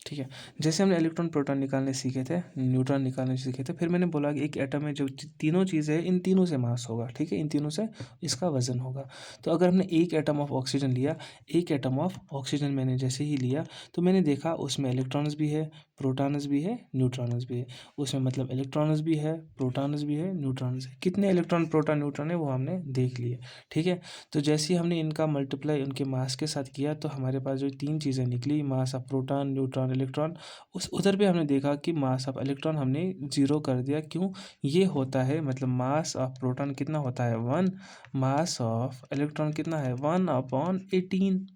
ठीक है, जैसे हमने इलेक्ट्रॉन प्रोटॉन निकालने सीखे थे, न्यूट्रॉन निकालने सीखे थे, फिर मैंने बोला कि एक एटम में जो तीनों चीज़ें हैं, इन तीनों से मास होगा। ठीक है, इन तीनों से इसका वजन होगा। तो अगर हमने एक एटम ऑफ ऑक्सीजन लिया, एक एटम ऑफ ऑक्सीजन मैंने जैसे ही लिया, तो मैंने देखा उसमें इलेक्ट्रॉन्स भी है, प्रोटॉन्स भी है, न्यूट्रॉन्स भी है। उसमें मतलब इलेक्ट्रॉन्स भी है, प्रोटॉन्स भी है, न्यूट्रॉन्स है। कितने इलेक्ट्रॉन प्रोटॉन न्यूट्रॉन है वो हमने देख लिए। ठीक है, तो जैसे ही हमने इनका मल्टीप्लाई उनके मास के साथ किया, तो हमारे पास जो तीन चीज़ें निकली, मास ऑफ प्रोटॉन, न्यूट्रॉन, इलेक्ट्रॉन, उस उधर पे हमने देखा कि मास ऑफ इलेक्ट्रॉन हमने 0 कर दिया। क्यों? ये होता है मतलब मास ऑफ प्रोटॉन कितना होता है? 1। मास ऑफ इलेक्ट्रॉन कितना है? 1/18,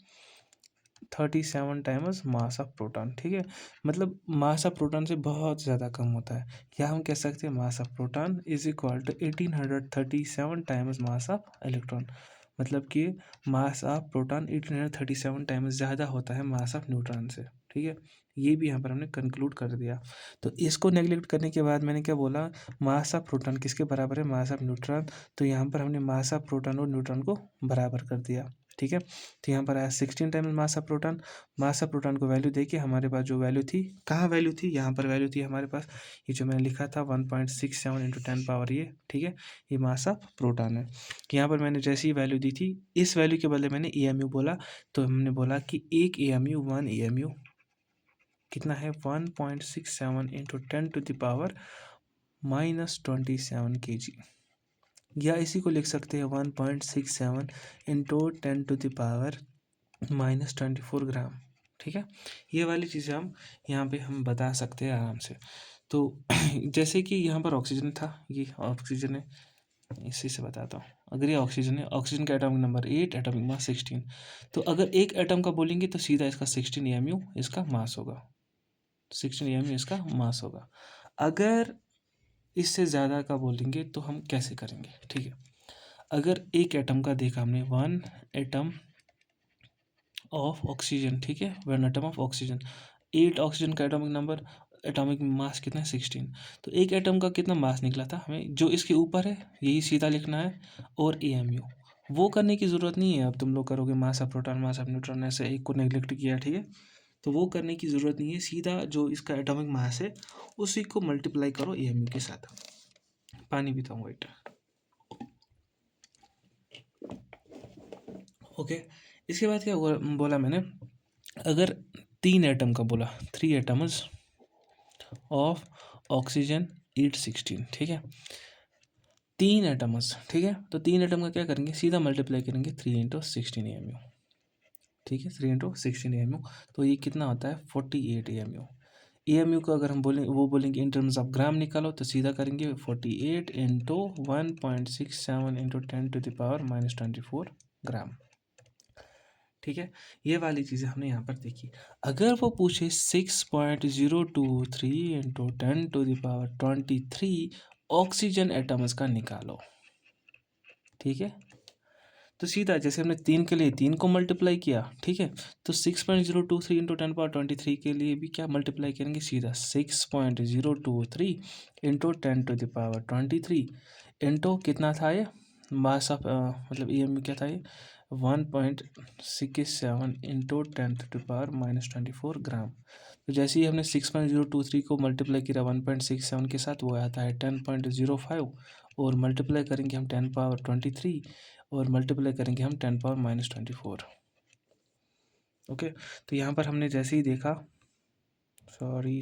37 टाइम्स मास ऑफ प्रोटॉन। ठीक है, मतलब मास ऑफ प्रोटॉन से बहुत ज़्यादा कम होता है। या हम कह सकते हैं mass of proton is equal to 1837 times mass of electron. मतलब कि मास ऑफ प्रोटॉन 1837 टाइम्स ज़्यादा होता है मास ऑफ न्यूट्रॉन से। ठीक है, ये भी यहाँ पर हमने कंक्लूड कर दिया। तो इसको नेगलेक्ट करने के बाद मैंने क्या बोला? मास ऑफ प्रोटॉन किसके बराबर है? मास ऑफ न्यूट्रॉन। तो यहाँ पर हमने मास ऑफ प्रोटॉन और न्यूट्रॉन को बराबर कर दिया। ठीक है, तो यहाँ पर आया 16 times mass of proton. Mass of proton को वैल्यू देखिए, हमारे पास जो वैल्यू थी, कहाँ वैल्यू थी? यहाँ पर वैल्यू थी हमारे पास, ये जो मैंने लिखा था 1.67 इंटू 10 पावर ये। ठीक है, ये मास ऑफ प्रोटॉन है। यहाँ पर मैंने जैसी ही वैल्यू दी थी, इस वैल्यू के बदले मैंने AMU बोला, तो हमने बोला कि एक AMU 1 AMU कितना है? 1.67 इंटू 10⁻⁻27 kg। या इसी को लिख सकते हैं 1.67 इंटू 10⁻⁻24 ग्राम। ठीक है, ये वाली चीज़ें हम यहाँ पे हम बता सकते हैं आराम से। तो जैसे कि यहाँ पर ऑक्सीजन था, ये ऑक्सीजन है, इसी से बताता हूँ। अगर ये ऑक्सीजन है, ऑक्सीजन का एटॉमिक नंबर 8, एटॉमिक मास 16। तो अगर एक एटम का बोलेंगे तो सीधा इसका 16 एमयू इसका मास होगा, 16 एमयू इसका मास होगा। अगर इससे ज़्यादा का बोलेंगे तो हम कैसे करेंगे? ठीक है, अगर एक एटम का देखा हमने, 1 एटम ऑफ ऑक्सीजन, ठीक है, 1 एटम ऑफ ऑक्सीजन, 8 ऑक्सीजन का एटॉमिक नंबर, एटॉमिक मास कितना है 16। तो एक एटम का कितना मास निकला था, हमें जो इसके ऊपर है यही सीधा लिखना है, और एएमयू वो करने की ज़रूरत नहीं है। अब तुम लोग करोगे मास of proton, mass of neutron, ऐसे एक को नेग्लेक्ट किया, ठीक है, तो वो करने की ज़रूरत नहीं है। सीधा जो इसका एटॉमिक मास है उसी को मल्टीप्लाई करो एएमयू के साथ। पानी पीता हूँ, वेट। ओके, इसके बाद क्या बोला मैंने, अगर 3 एटम का बोला, 3 एटम्स ऑफ ऑक्सीजन 816, ठीक है, 3 एटम्स, ठीक है, तो 3 एटम का क्या करेंगे, सीधा मल्टीप्लाई करेंगे 3 इंटू 16 एम यू, ठीक है, 3 इंटू 16 एम यू, तो ये कितना होता है 48 M U. A M U को अगर हम बोलें, वो बोलेंगे इन टर्म्स ऑफ ग्राम निकालो, तो सीधा करेंगे 48 इंटू 1.67 इंटू 10⁻⁻24 ग्राम। ठीक है, ये वाली चीज़ें हमने यहाँ पर देखी। अगर वो पूछे 6.023 इंटू 10⁻23 ऑक्सीजन एटम्स का निकालो, ठीक है, तो सीधा जैसे हमने 3 के लिए 3 को मल्टीप्लाई किया, ठीक है, तो 6.023 इंटू 10⁻23 के लिए भी क्या मल्टीप्लाई करेंगे, सीधा 6.023 इंटू 10⁻23 इंटू कितना था ये मास ऑफ, मतलब ई एम क्या था ये 1.67 इंटू 10⁻⁻24 ग्राम। तो जैसे ही हमने 6.023 को मल्टीप्लाई किया 1.67 के साथ, वो आता है 10.05, और मल्टीप्लाई करेंगे हम 10⁻23, और मल्टीप्लाई करेंगे हम 10⁻⁻24। ओके, तो यहाँ पर हमने जैसे ही देखा, सॉरी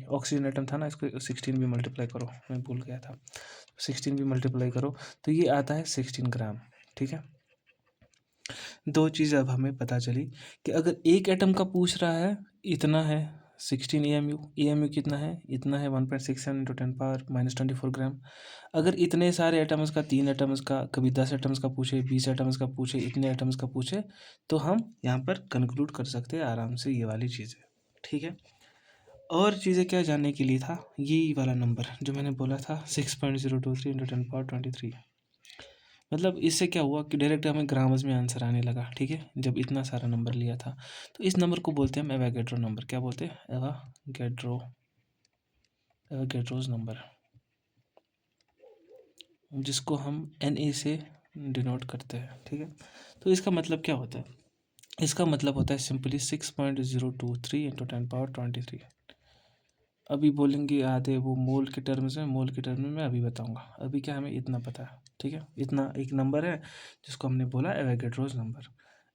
ऑक्सीजन एटम था ना, इसको 16 भी मल्टीप्लाई करो, मैं भूल गया था, 16 भी मल्टीप्लाई करो तो ये आता है 16 ग्राम। ठीक है, दो चीज़ अब हमें पता चली कि अगर एक एटम का पूछ रहा है, इतना है 16 एएमयू, एएमयू कितना है, इतना है 1.67 इंटू 10⁻⁻24 ग्राम। अगर इतने सारे एटम्स का, 3 एटम्स का, कभी 10 एटम्स का पूछे, 20 एटम्स का पूछे, इतने एटम्स का पूछे, तो हम यहाँ पर कंक्लूड कर सकते हैं आराम से ये वाली चीज़ें। ठीक है, और चीज़ें क्या जानने के लिए था, ये वाला नंबर जो मैंने बोला था 6.023 इंटू 10⁻23, मतलब इससे क्या हुआ कि डायरेक्ट हमें ग्रामर्स में आंसर आने लगा। ठीक है, जब इतना सारा नंबर लिया था, तो इस नंबर को बोलते हैं हम एवोगैड्रो नंबर। क्या बोलते हैं, एवोगैड्रोज नंबर, जिसको हम NA से डिनोट करते हैं। ठीक है, तो इसका मतलब क्या होता है, इसका मतलब होता है सिंपली 6.023 इंटू 10⁻23। अभी बोलेंगे आधे वो मोल के टर्म्स में, मोल के टर्म में मैं अभी बताऊंगा, अभी क्या हमें इतना पता है। ठीक है, इतना एक नंबर है जिसको हमने बोला एवोगैड्रोज नंबर।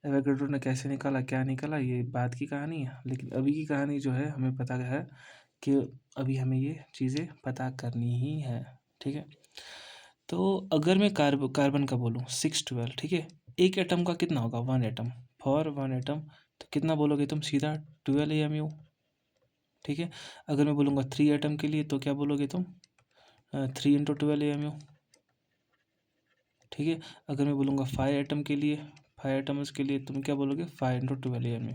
एवोगैड्रो ने कैसे निकाला, क्या निकाला, ये बात की कहानी है, लेकिन अभी की कहानी जो है हमें पता है कि अभी हमें ये चीज़ें पता करनी ही है। ठीक है, तो अगर मैं कार्बन का बोलूँ 612, ठीक है, एक एटम का कितना होगा, 1 एटम, फॉर 1 एटम, तो कितना बोलोगे तुम, सीधा 12 AMU। ठीक है, अगर मैं बोलूँगा 3 एटम के लिए तो क्या बोलोगे तुम, 3 इंटू 12 AMU। ठीक है, अगर मैं बोलूँगा 5 एटम के लिए, 5 एटम्स के लिए तुम क्या बोलोगे, 5 into 12 AMU।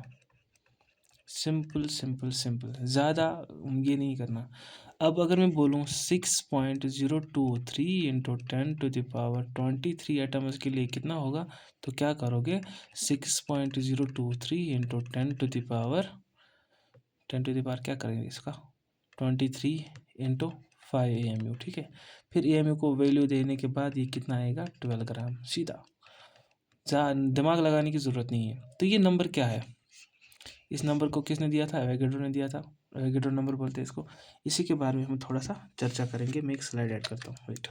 Simple simple simple, ज़्यादा ये नहीं करना। अब अगर मैं बोलूँ 6.023 इंटू 10⁻23 एटम्स के लिए कितना होगा, तो क्या करोगे, 6.023 इंटू 10 क्या करेंगे इसका 23 इंटू 5 AMU। ठीक है, फिर AMU को वैल्यू देने के बाद ये कितना आएगा, 12 ग्राम। सीधा, दिमाग लगाने की ज़रूरत नहीं है। तो ये नंबर क्या है, इस नंबर को किसने दिया था, एवोगैड्रो ने दिया था, एवोगैड्रो नंबर बोलते हैं इसको। इसी के बारे में हम थोड़ा सा चर्चा करेंगे। मैं एक स्लाइड ऐड करता हूँ, वेट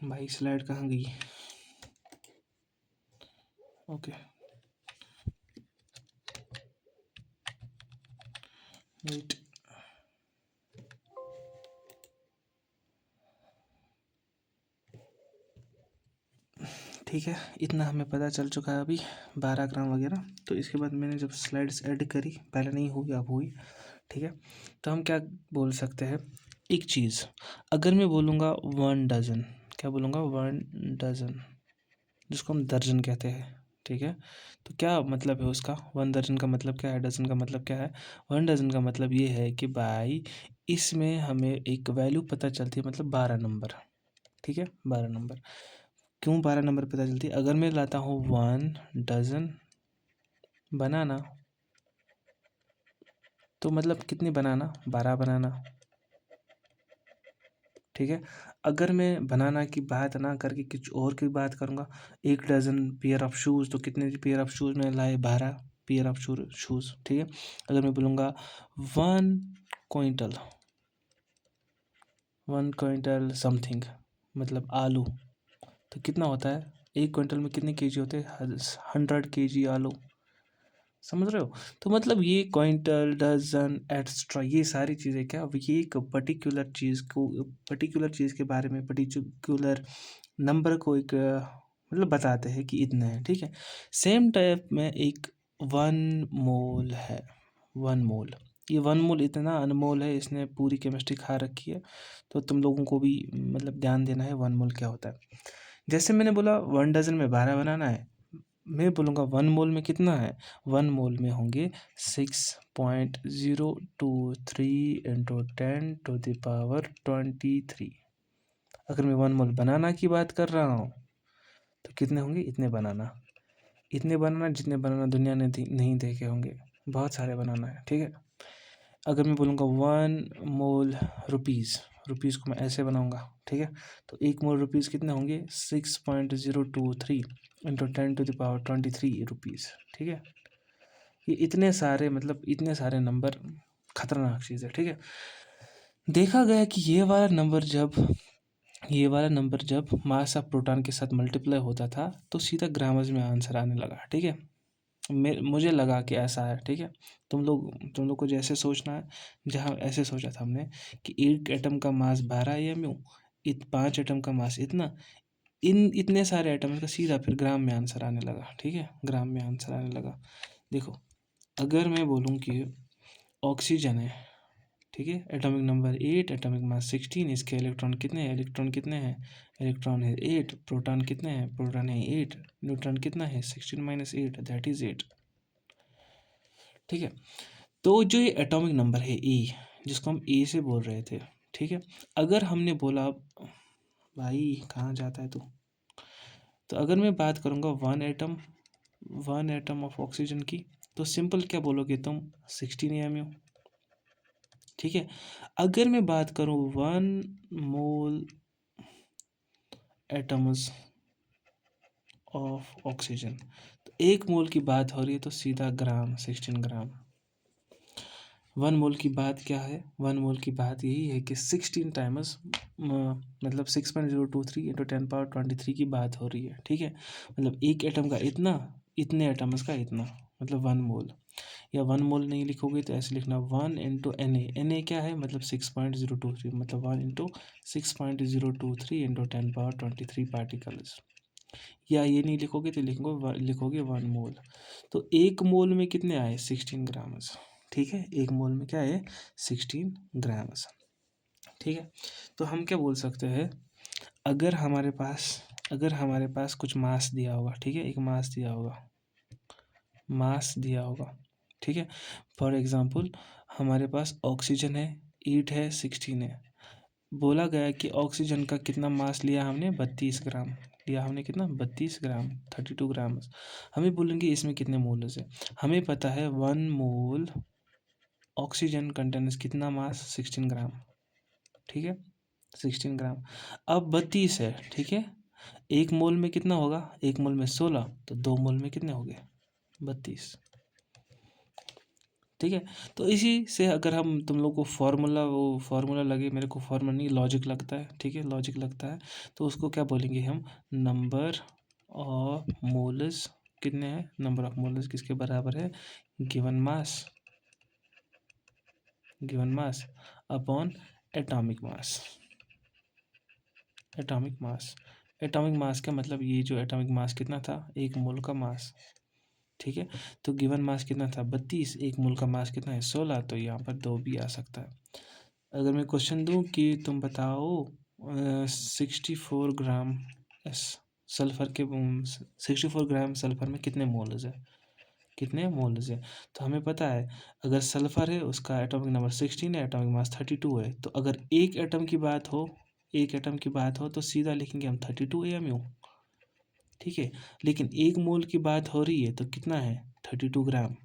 भाई, स्लाइड कहाँ गई, ओके वेट, ठीक है, इतना हमें पता चल चुका है अभी 12 ग्राम वगैरह। तो इसके बाद मैंने जब स्लाइड्स ऐड करी, पहले नहीं हुई अब हुई, ठीक है। तो हम क्या बोल सकते हैं, एक चीज़ अगर मैं बोलूँगा 1 डज़न, क्या बोलूँगा 1 डज़न, जिसको हम दर्जन कहते हैं, ठीक है। तो क्या मतलब है उसका, 1 दर्जन का मतलब क्या है, डज़न का मतलब क्या है। 1 डज़न का मतलब ये है कि भाई इसमें हमें एक वैल्यू पता चलती है, मतलब 12 नंबर, ठीक है, 12 नंबर। क्यों 12 नंबर पता चलती है, अगर मैं लाता हूँ 1 डज़न बनाना, तो मतलब कितनी बनाना, 12 बनाना, ठीक है। अगर मैं बनाना की बात ना करके कुछ और की बात करूँगा, 1 डज़न पेयर ऑफ शूज़, तो कितने पेयर ऑफ शूज़ मैंने लाए, 12 पेयर ऑफ शूज़, ठीक है। अगर मैं बोलूँगा 1 क्विंटल, 1 क्विंटल समथिंग, मतलब आलू, तो कितना होता है, 1 क्विंटल में कितने केजी होते हैं, 100 केजी आलू, समझ रहे हो। तो मतलब ये क्विंटल, डजन, एक्स्ट्रा, ये सारी चीज़ें क्या, अब ये एक पर्टिकुलर चीज़ को, पर्टिकुलर चीज़ के बारे में, पर्टिकुलर नंबर को एक मतलब बताते हैं कि इतना है, ठीक है। सेम टाइप में एक 1 मोल है, 1 मोल, ये 1 मोल इतना अनमोल है, इसने पूरी केमिस्ट्री खा रखी है। तो तुम लोगों को भी मतलब ध्यान देना है 1 मोल क्या होता है। जैसे मैंने बोला 1 डज़न में 12 बनाना है, मैं बोलूँगा 1 मोल में कितना है, 1 मोल में होंगे 6.023 इंटू 10⁻23। अगर मैं 1 मोल बनाना की बात कर रहा हूँ, तो कितने होंगे, इतने बनाना जितने बनाना दुनिया ने नहीं देखे होंगे, बहुत सारे बनाना है, ठीक है। अगर मैं बोलूँगा 1 मोल रुपीज़ को मैं ऐसे बनाऊँगा, ठीक है। तो 1 मोल रुपीज़ कितने होंगे, 6.023 इंटू 10⁻23 रुपीज़, ठीक है। ये इतने सारे, मतलब इतने सारे नंबर, खतरनाक चीज़ है, ठीक है। देखा गया कि ये वाला नंबर जब मास ऑफ प्रोटॉन के साथ मल्टीप्लाई होता था, तो सीधा ग्रामज में आंसर आने लगा, ठीक है। मुझे लगा कि ऐसा है, ठीक है। तुम लोग को जैसे सोचना है, जहाँ ऐसे सोचा था हमने कि एक एटम का मास 12 mu, 5 एटम का मास इतना, इतने सारे एटम का सीधा फिर ग्राम में आंसर आने लगा, ठीक है, ग्राम में आंसर आने लगा। देखो, अगर मैं बोलूँ कि ऑक्सीजन है, ठीक है, एटॉमिक नंबर 8, एटॉमिक मास 16, इसके इलेक्ट्रॉन कितने हैं, इलेक्ट्रॉन है 8, प्रोटॉन कितने हैं, प्रोटॉन है 8, न्यूट्रॉन कितना है, 16 - 8, दैट इज 8, ठीक है। तो जो ये एटॉमिक नंबर है ए, जिसको हम ए से बोल रहे थे, ठीक है। अगर हमने बोला, भाई कहाँ जाता है तू, तो अगर मैं बात करूँगा 1 एटम ऑफ ऑक्सीजन की, तो सिंपल क्या बोलोगे तुम, 16 mu, ठीक है। अगर मैं बात करूँ 1 मोल एटम्स ऑफ ऑक्सीजन, तो 1 मोल की बात हो रही है, तो सीधा ग्राम, 16 ग्राम। 1 मोल की बात क्या है, 1 मोल की बात यही है कि 16 टाइम्स, मतलब 6.023 इंटू 10⁻23 की बात हो रही है, ठीक है। मतलब एक एटम का इतना, इतने एटम्स का इतना, मतलब 1 मोल। या 1 मोल नहीं लिखोगे तो ऐसे लिखना 1 इंटू Na क्या है, मतलब 6.023, मतलब 1 इंटू 6.023 इंटू 10⁻23 पार्टिकल्स। या ये नहीं लिखोगे तो लिखोगे 1 मोल। तो 1 मोल में कितने आए, 16 ग्राम्स, ठीक है। 1 मोल में क्या है, 16 ग्राम्स, ठीक है। तो हम क्या बोल सकते हैं, अगर हमारे पास कुछ मास दिया होगा, ठीक है, एक मास दिया होगा, ठीक है। फॉर एग्जांपल हमारे पास ऑक्सीजन है 8 है, 16 है, बोला गया कि ऑक्सीजन का कितना मास लिया हमने, 32 ग्राम लिया हमने, कितना, 32 ग्राम, 32 ग्राम। हमें बोलेंगे इसमें कितने मोल्स है, हमें पता है 1 मोल ऑक्सीजन कंटेन्स कितना मास, 16 ग्राम, ठीक है, 16 ग्राम। अब 32 है, ठीक है, 1 मोल में कितना होगा, 1 मोल में 16, तो 2 मोल में कितने हो गए, 32, ठीक है। तो इसी से अगर हम तुम लोग को फार्मूला लगे, मेरे को फार्मूला नहीं, लॉजिक लगता है, ठीक है, लॉजिक लगता है, तो उसको क्या बोलेंगे हम, नंबर ऑफ मोल्स, कितने हैं, नंबर ऑफ मोल्स किसके बराबर है, given mass upon atomic mass, atomic mass का मतलब ये जो एटॉमिक मास कितना था, 1 मोल का मास, ठीक है। तो गिवन मास कितना था 32, 1 मोल का मास कितना है 16, तो यहाँ पर 2 भी आ सकता है। अगर मैं क्वेश्चन दूँ कि तुम बताओ 64 ग्राम सल्फर के 64 ग्राम सल्फर में कितने मोल्स है, कितने मोल्स है। तो हमें पता है अगर सल्फर है उसका एटॉमिक नंबर 16 है, एटॉमिक मास 32 है। तो अगर एक एटम की बात हो, एक एटम की बात हो तो सीधा लिखेंगे हम 32 AMU, ठीक है। लेकिन 1 मोल की बात हो रही है तो कितना है 32 ग्राम,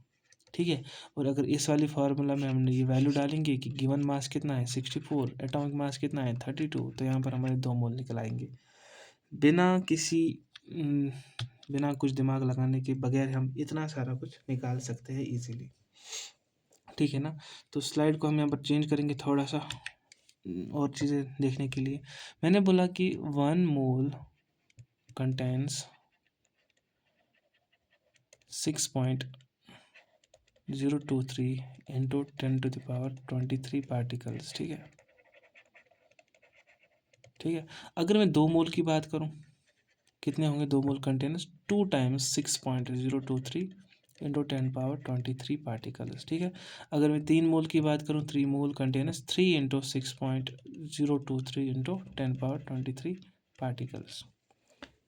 ठीक है। और अगर इस वाली फार्मूला में हमने ये वैल्यू डालेंगे कि गिवन मास कितना है 64, एटॉमिक मास कितना है 32, तो यहाँ पर हमारे 2 मोल निकल आएंगे। बिना किसी बिना कुछ दिमाग लगाने के बगैर हम इतना सारा कुछ निकाल सकते हैं इजीली, ठीक है ना। तो स्लाइड को हम यहाँ पर चेंज करेंगे थोड़ा सा और चीज़ें देखने के लिए। मैंने बोला कि 1 मोल कंटेन्स 6.023 इंटू 10⁻23 पार्टिकल्स, ठीक है, ठीक है। अगर मैं 2 मोल की बात करूं, कितने होंगे 2 मोल कंटेनर्स, 2 टाइम्स 6.023 इंटू 10⁻23 पार्टिकल्स, ठीक है। अगर मैं 3 मोल की बात करूं, 3 मोल कंटेनर्स 3 इंटू 6.023 इंटू 10⁻23 पार्टिकल्स,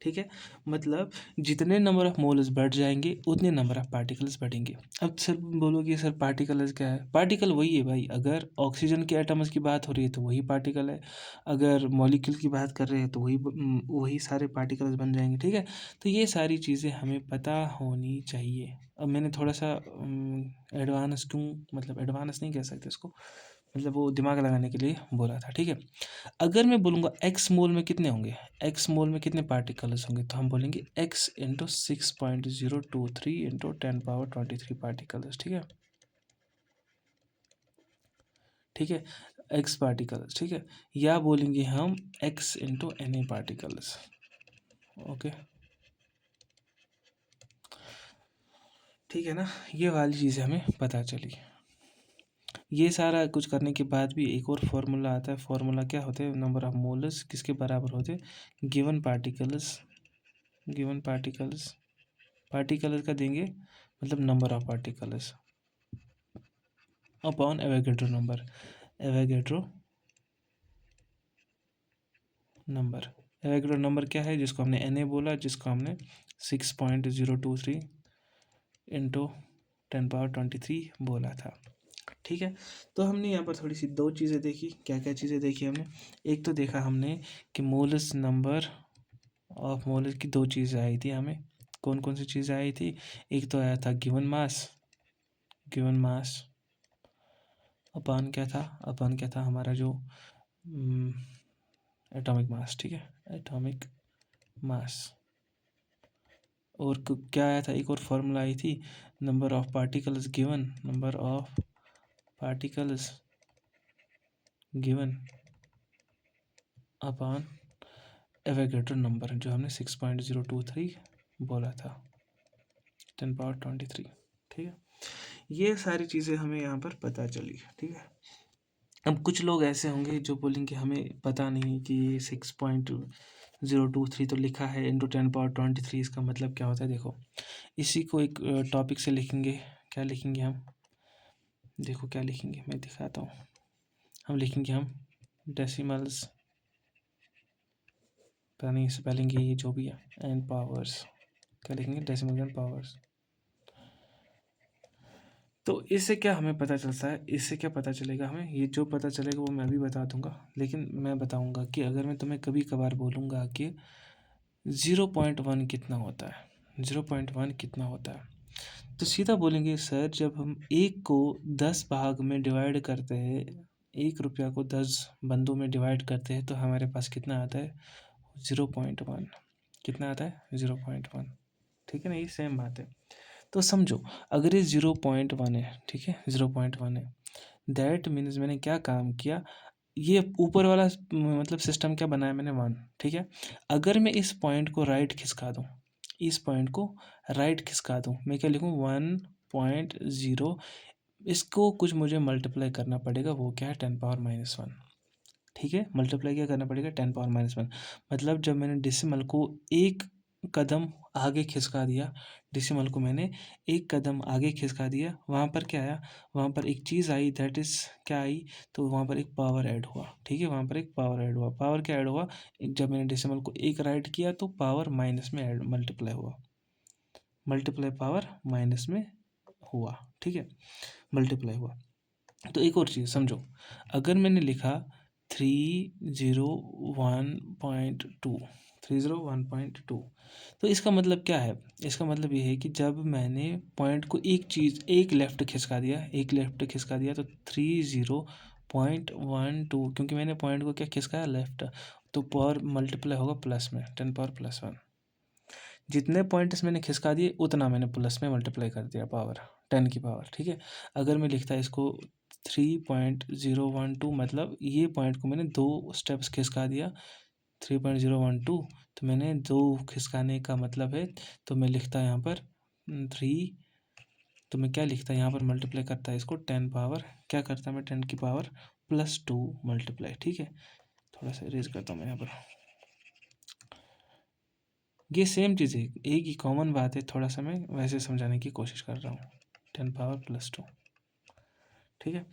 ठीक है। मतलब जितने नंबर ऑफ मोल्स बढ़ जाएंगे उतने नंबर ऑफ पार्टिकल्स बढ़ेंगे। अब सर बोलोगे सर पार्टिकल्स क्या है, पार्टिकल वही है भाई, अगर ऑक्सीजन के एटम्स की बात हो रही है तो वही पार्टिकल है, अगर मॉलिक्यूल की बात कर रहे हैं तो वही सारे पार्टिकल्स बन जाएंगे, ठीक है। तो ये सारी चीज़ें हमें पता होनी चाहिए। अब मैंने थोड़ा सा एडवांस क्यों, मतलब एडवांस नहीं कह सकते इसको, मतलब वो दिमाग लगाने के लिए बोला था, ठीक है। अगर मैं बोलूँगा एक्स मोल में कितने होंगे, एक्स मोल में कितने पार्टिकल्स होंगे, तो हम बोलेंगे एक्स इंटू 6.023 इंटू 10⁻23 पार्टिकल्स, ठीक है, ठीक है, एक्स पार्टिकल्स, ठीक है। या बोलेंगे हम X into N particles, okay, ठीक है ना। ये वाली चीज़ें हमें पता चली। ये सारा कुछ करने के बाद भी एक और फार्मूला आता है, फार्मूला क्या होता है, नंबर ऑफ मोल्स किसके बराबर होते हैं, given particles, given particles, particles का देंगे मतलब number of particles upon Avogadro number, Avogadro number, Avogadro number क्या है, जिसको हमने एन बोला, जिसको हमने 6.023 इंटू 10⁻23 बोला था, ठीक है। तो हमने यहाँ पर थोड़ी सी 2 चीज़ें देखी, क्या क्या चीज़ें देखी हमने। एक तो देखा हमने कि मोल्स नंबर ऑफ मोल्स की 2 चीज़ें आई थी हमें, कौन कौन सी चीज़ें आई थी, एक तो आया था गिवन मास, गिवन मास अपान क्या था, अपान क्या था हमारा जो एटॉमिक मास, ठीक है, एटॉमिक मास। और क्या आया था, एक और फार्मूला आई थी, number of particles given, number of particles given upon Avogadro number, जो हमने 6.023 बोला था 10⁻23, ठीक है। ये सारी चीज़ें हमें यहाँ पर पता चली, ठीक है। अब कुछ लोग ऐसे होंगे जो बोलेंगे हमें पता नहीं कि 6.023 तो लिखा है इंटू 10⁻23, इसका मतलब क्या होता है। देखो इसी को एक टॉपिक से लिखेंगे, क्या लिखेंगे हम, देखो क्या लिखेंगे मैं दिखाता हूँ। हम लिखेंगे हम डेसिमल्स, पता नहीं स्पेलिंग ये जो भी है, एंड पावर्स, क्या लिखेंगे डेसिमल्स एंड पावर्स। तो इससे क्या हमें पता चलता है, इससे क्या पता चलेगा हमें, ये जो पता चलेगा वो मैं अभी बता दूंगा। लेकिन मैं बताऊंगा कि अगर मैं तुम्हें कभी कभार बोलूँगा कि 0.1 कितना होता है, 0.1 कितना होता है, तो सीधा बोलेंगे सर जब हम 1 को 10 भाग में डिवाइड करते हैं, 1 रुपया को 10 बंदों में डिवाइड करते हैं, तो हमारे पास कितना आता है 0.1, कितना आता है 0.1, ठीक है ना, ये सेम बात है। तो समझो अगर ये 0.1 है, ठीक है, 0.1 है, दैट मीन्स मैंने क्या काम किया, ये ऊपर वाला मतलब सिस्टम क्या बनाया मैंने 1, ठीक है। अगर मैं इस पॉइंट को राइट खिसका दूँ, इस पॉइंट को राइट खिसका दूँ, मैं क्या लिखूँ 1.0, इसको कुछ मुझे मल्टीप्लाई करना पड़ेगा, वो क्या है 10⁻⁻1, ठीक है, मल्टीप्लाई क्या करना पड़ेगा 10⁻⁻1। मतलब जब मैंने डेसिमल को एक कदम आगे खिसका दिया, डेसिमल को मैंने एक कदम आगे खिसका दिया, वहाँ पर क्या आया, वहाँ पर एक चीज़ आई, दैट इज़ क्या आई, तो वहाँ पर एक पावर ऐड हुआ। ठीक है, वहाँ पर एक पावर ऐड हुआ। पावर क्या ऐड हुआ, जब मैंने डेसिमल को एक राइट किया तो पावर माइनस में ऐड मल्टीप्लाई हुआ, मल्टीप्लाई पावर माइनस में हुआ। ठीक है, मल्टीप्लाई हुआ। तो एक और चीज़ समझो, अगर मैंने लिखा 301.2, 301.2, तो इसका मतलब क्या है, इसका मतलब ये है कि जब मैंने पॉइंट को एक लेफ़्ट खिसका दिया, तो 30.12, क्योंकि मैंने पॉइंट को क्या खिसकाया, लेफ़्ट, तो पावर मल्टीप्लाई होगा प्लस में, 10⁻+1। जितने पॉइंट्स मैंने खिसका दिए उतना मैंने प्लस में मल्टीप्लाई कर दिया पावर, 10 की पावर। ठीक है, अगर मैं लिखता इसको 3.012, मतलब ये पॉइंट को मैंने 2 स्टेप्स खिसका दिया, 3.012, तो मैंने 2 खिसकाने का मतलब है, तो मैं लिखता यहाँ पर 3, तो मैं क्या लिखता यहाँ पर, मल्टीप्लाई करता है इसको 10 पावर, क्या करता मैं 10 की पावर +2 मल्टीप्लाई। ठीक है, थोड़ा सा इरेज करता हूँ मैं यहाँ पर, ये सेम चीज़ है, एक ही कॉमन बात है, थोड़ा सा मैं वैसे समझाने की कोशिश कर रहा हूँ, 10 पावर +2। ठीक है,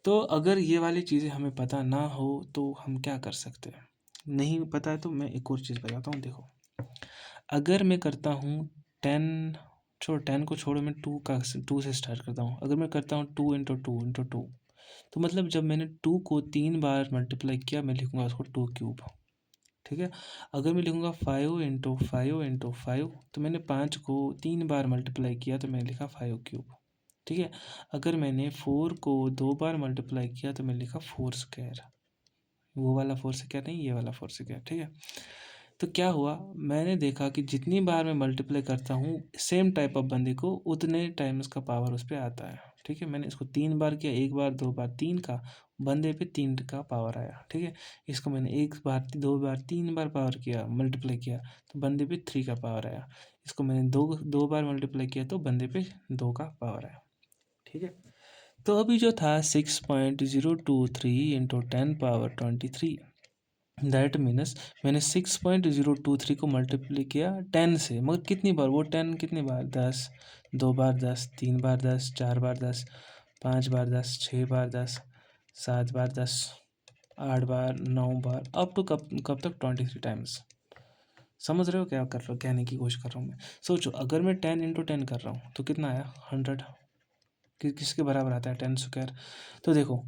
तो अगर ये वाली चीज़ें हमें पता ना हो तो हम क्या कर सकते हैं, नहीं पता है तो मैं एक और चीज़ बताता हूँ। देखो, अगर मैं करता हूँ 10 को छोड़ो, मैं 2 से स्टार्ट करता हूँ। अगर मैं करता हूँ 2 × 2 × 2, तो मतलब जब मैंने 2 को 3 बार मल्टीप्लाई किया, मैं लिखूँगा उसको 2³ ठीक है, अगर मैं लिखूँगा 5 × 5 × 5, तो मैंने 5 को 3 बार मल्टीप्लाई किया, तो मैंने लिखा 5³ ठीक है, अगर मैंने 4 को 2 बार मल्टीप्लाई किया, तो मैंने लिखा 4², वो वाला 4² नहीं, ये वाला 4²। ठीक है, तो क्या हुआ, मैंने देखा कि जितनी बार मैं मल्टीप्लाई करता हूँ सेम टाइप ऑफ बंदे को, उतने टाइम्स का पावर उस पर आता है। ठीक है, मैंने इसको 3 बार किया, 1 बार 2 बार 3 का, बंदे पे 3 का पावर आया। ठीक है, इसको मैंने 1 बार 2 बार 3 बार पावर किया, मल्टीप्लाई किया, तो बंदे पे 3 का पावर आया। इसको मैंने दो बार मल्टीप्लाई किया, तो बंदे पे 2 का पावर आया। ठीक है, तो अभी जो था 6.023 × 10⁻23, दैट मीन्स मैंने 6.023 को मल्टीप्लाई किया 10 से, मगर कितनी बार, वो 10 कितनी बार, 10, 2 बार 10, 3 बार 10, 4 बार 10, 5 बार 10, 6 बार 10, 7 बार 10, 8 बार, 9 बार, अप टू कब तक 23 टाइम्स। समझ रहे हो क्या कर रहा हूँ, कहने की कोशिश कर रहा हूँ मैं। सोचो, अगर मैं 10 × 10 कर रहा हूँ तो कितना आया, 100, किसके बराबर आता है, 10²। तो देखो,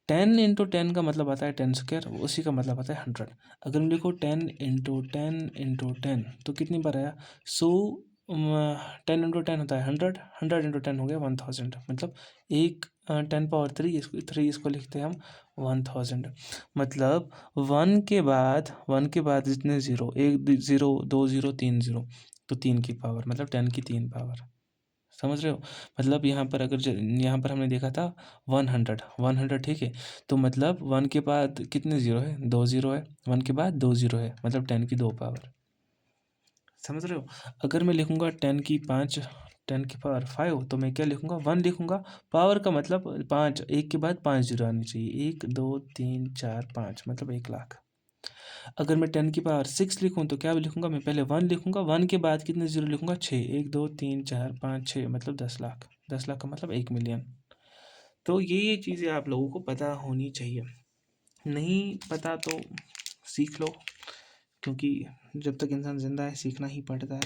10 × 10 का मतलब आता है 10², उसी का मतलब आता है 100। अगर हम लिखो 10 × 10 × 10, तो कितनी बार आया, 100, 10 × 10 होता है 100, 100 × 10 हो गया 1000, मतलब एक 10⁻3, इसको लिखते हैं हम 1000। मतलब 1 के बाद जितने ज़ीरो, 1 0 2 0 3 0, तो 3 की पावर, मतलब 10 की 3 पावर। समझ रहे हो, मतलब यहाँ पर अगर यहाँ पर हमने देखा था 100, ठीक है, तो मतलब 1 के बाद कितने ज़ीरो है, 2 ज़ीरो है, 1 के बाद 2 ज़ीरो है, मतलब 10 की 2 पावर। समझ रहे हो, अगर मैं लिखूँगा 10 की पावर 5, तो मैं क्या लिखूँगा, 1 लिखूँगा, पावर का मतलब 5, 1 के बाद 5 ज़ीरो आनी चाहिए, 1 2 3 4 5, मतलब 1,00,000। अगर मैं 10 की पावर 6 लिखूँ तो क्या लिखूँगा, मैं पहले 1 लिखूँगा, 1 के बाद कितने ज़ीरो लिखूँगा, 6, 1 2 3 4 5 6, मतलब 10,00,000, 10,00,000 का मतलब 1,000,000। तो ये चीज़ें आप लोगों को पता होनी चाहिए, नहीं पता तो सीख लो, क्योंकि जब तक इंसान ज़िंदा है सीखना ही पड़ता है।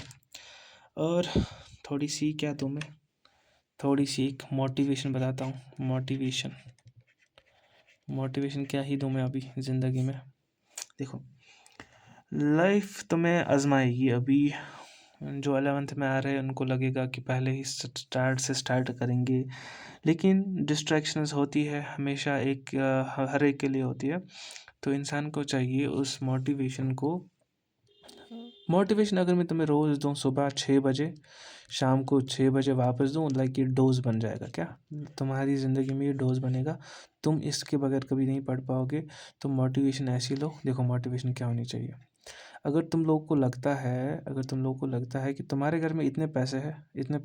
और थोड़ी सी क्या दूँ मैं, थोड़ी सी एक मोटिवेशन बताता हूँ। मोटिवेशन क्या ही दूँ मैं अभी ज़िंदगी में। देखो, लाइफ तुम्हें आजमाएगी। अभी जो 11th में आ रहे हैं उनको लगेगा कि पहले ही स्टार्ट करेंगे, लेकिन डिस्ट्रैक्शंस होती है हमेशा, हर एक के लिए होती है। तो इंसान को चाहिए उस मोटिवेशन अगर मैं तुम्हें रोज़ दूँ, सुबह 6 बजे, शाम को 6 बजे वापस दूँ, लाइक ये डोज़ बन जाएगा क्या, तुम्हारी ज़िंदगी में ये डोज़ बनेगा, तुम इसके बगैर कभी नहीं पढ़ पाओगे। तो मोटिवेशन ऐसी लो। देखो, मोटिवेशन क्या होनी चाहिए, अगर तुम लोगों को लगता है कि तुम्हारे घर में इतने पैसे हैं, कितने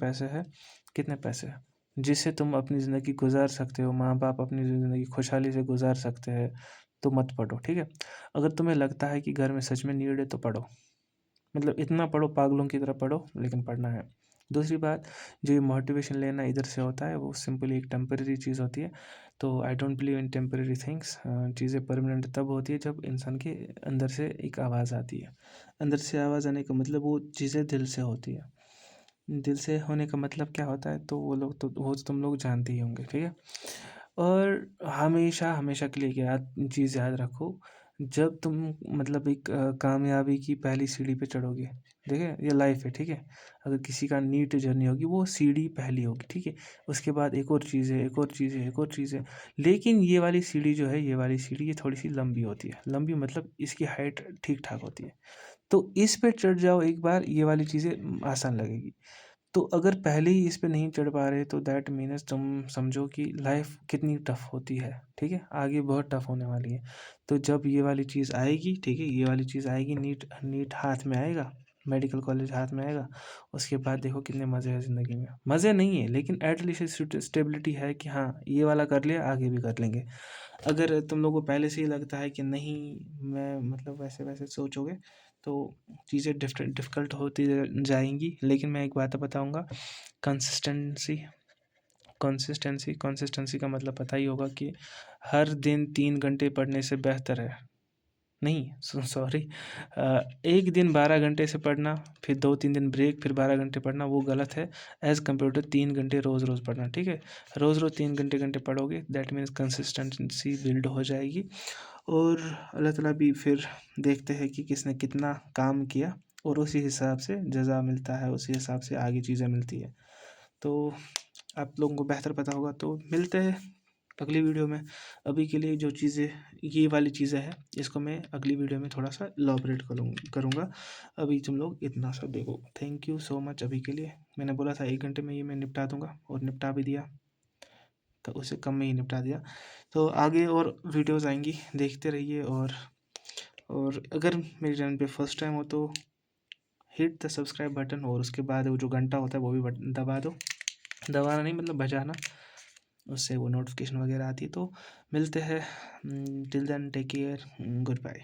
पैसे हैं जिससे तुम अपनी ज़िंदगी गुजार सकते हो, माँ बाप अपनी ज़िंदगी खुशहाली से गुजार सकते हैं, तो मत पढ़ो, ठीक है। अगर तुम्हें लगता है कि घर में सच में नीड है तो पढ़ो, मतलब इतना पढ़ो, पागलों की तरह पढ़ो, लेकिन पढ़ना है। दूसरी बात, जो ये मोटिवेशन लेना इधर से होता है वो सिंपली एक टेम्परेरी चीज़ होती है। तो I don't believe in temporary things. चीज़ें परमानेंट तब होती है जब इंसान के अंदर से एक आवाज़ आती है। अंदर से आवाज़ आने का मतलब वो चीज़ें दिल से होती है। दिल से होने का मतलब क्या होता है, तो वो तो तुम लोग जानते ही होंगे, ठीक है। और हमेशा हमेशा के लिए याद चीज़ याद रखो, जब तुम मतलब एक कामयाबी की पहली सीढ़ी पे चढ़ोगे, ठीक है, ये लाइफ है, ठीक है। अगर किसी का नीट जर्नी होगी वो सीढ़ी पहली होगी, ठीक है। उसके बाद एक और चीज़ है, एक और चीज़ है, एक और चीज़ है। लेकिन ये वाली सीढ़ी जो है, ये वाली सीढ़ी ये थोड़ी सी लंबी होती है। लंबी मतलब इसकी हाइट ठीक ठाक होती है। तो इस पे चढ़ जाओ एक बार, ये वाली चीज़ें आसान लगेगी। तो अगर पहले ही इस पे नहीं चढ़ पा रहे तो दैट मीन्स तुम समझो कि लाइफ कितनी टफ होती है, ठीक है, आगे बहुत टफ होने वाली है। तो जब ये वाली चीज़ आएगी, ठीक है, ये वाली चीज़ आएगी, नीट नीट हाथ में आएगा, मेडिकल कॉलेज हाथ में आएगा, उसके बाद देखो कितने मज़े हैं ज़िंदगी में। मज़े नहीं है लेकिन एटलीस्ट स्टेबिलिटी है कि हाँ ये वाला कर लिया, आगे भी कर लेंगे। अगर तुम लोगों को पहले से ही लगता है कि नहीं, मैं मतलब वैसे वैसे सोचोगे तो चीज़ें डिफ़िकल्ट होती जाएंगी। लेकिन मैं एक बात बताऊंगा, कंसिस्टेंसी। कंसिस्टेंसी का मतलब पता ही होगा कि हर दिन 3 घंटे पढ़ने से बेहतर है, नहीं सॉरी, 1 दिन 12 घंटे से पढ़ना, फिर 2-3 दिन ब्रेक, फिर 12 घंटे पढ़ना, वो गलत है। एज़ कम्पेयर टू 3 घंटे रोज़ रोज़ पढ़ना, ठीक है। रोज़ रोज़ 3 घंटे घंटे पढ़ोगे, दैट मीन्स कंसिस्टेंसी बिल्ड हो जाएगी। और अल्लाह ताला भी फिर देखते हैं कि किसने कितना काम किया, और उसी हिसाब से जज़ा मिलता है, उसी हिसाब से आगे चीज़ें मिलती है। तो आप लोगों को बेहतर पता होगा, तो मिलते हैं अगली वीडियो में। अभी के लिए जो चीज़ें, ये वाली चीज़ें हैं, इसको मैं अगली वीडियो में थोड़ा सा इलॉबरेट करूँगा। अभी तुम लोग इतना सा देखो। Thank you so much. अभी के लिए मैंने बोला था 1 घंटे में ये मैं निपटा दूँगा, और निपटा भी दिया, तो उससे कम में ही निपटा दिया। तो आगे और वीडियोज़ आएंगी, देखते रहिए। और अगर मेरे चैनल पे फर्स्ट टाइम हो तो हिट द सब्सक्राइब बटन, और उसके बाद वो जो घंटा होता है वो भी दबा दो। दबाना नहीं मतलब बजाना, उससे वो नोटिफिकेशन वगैरह आती है। तो मिलते हैं, till then take care, good bye.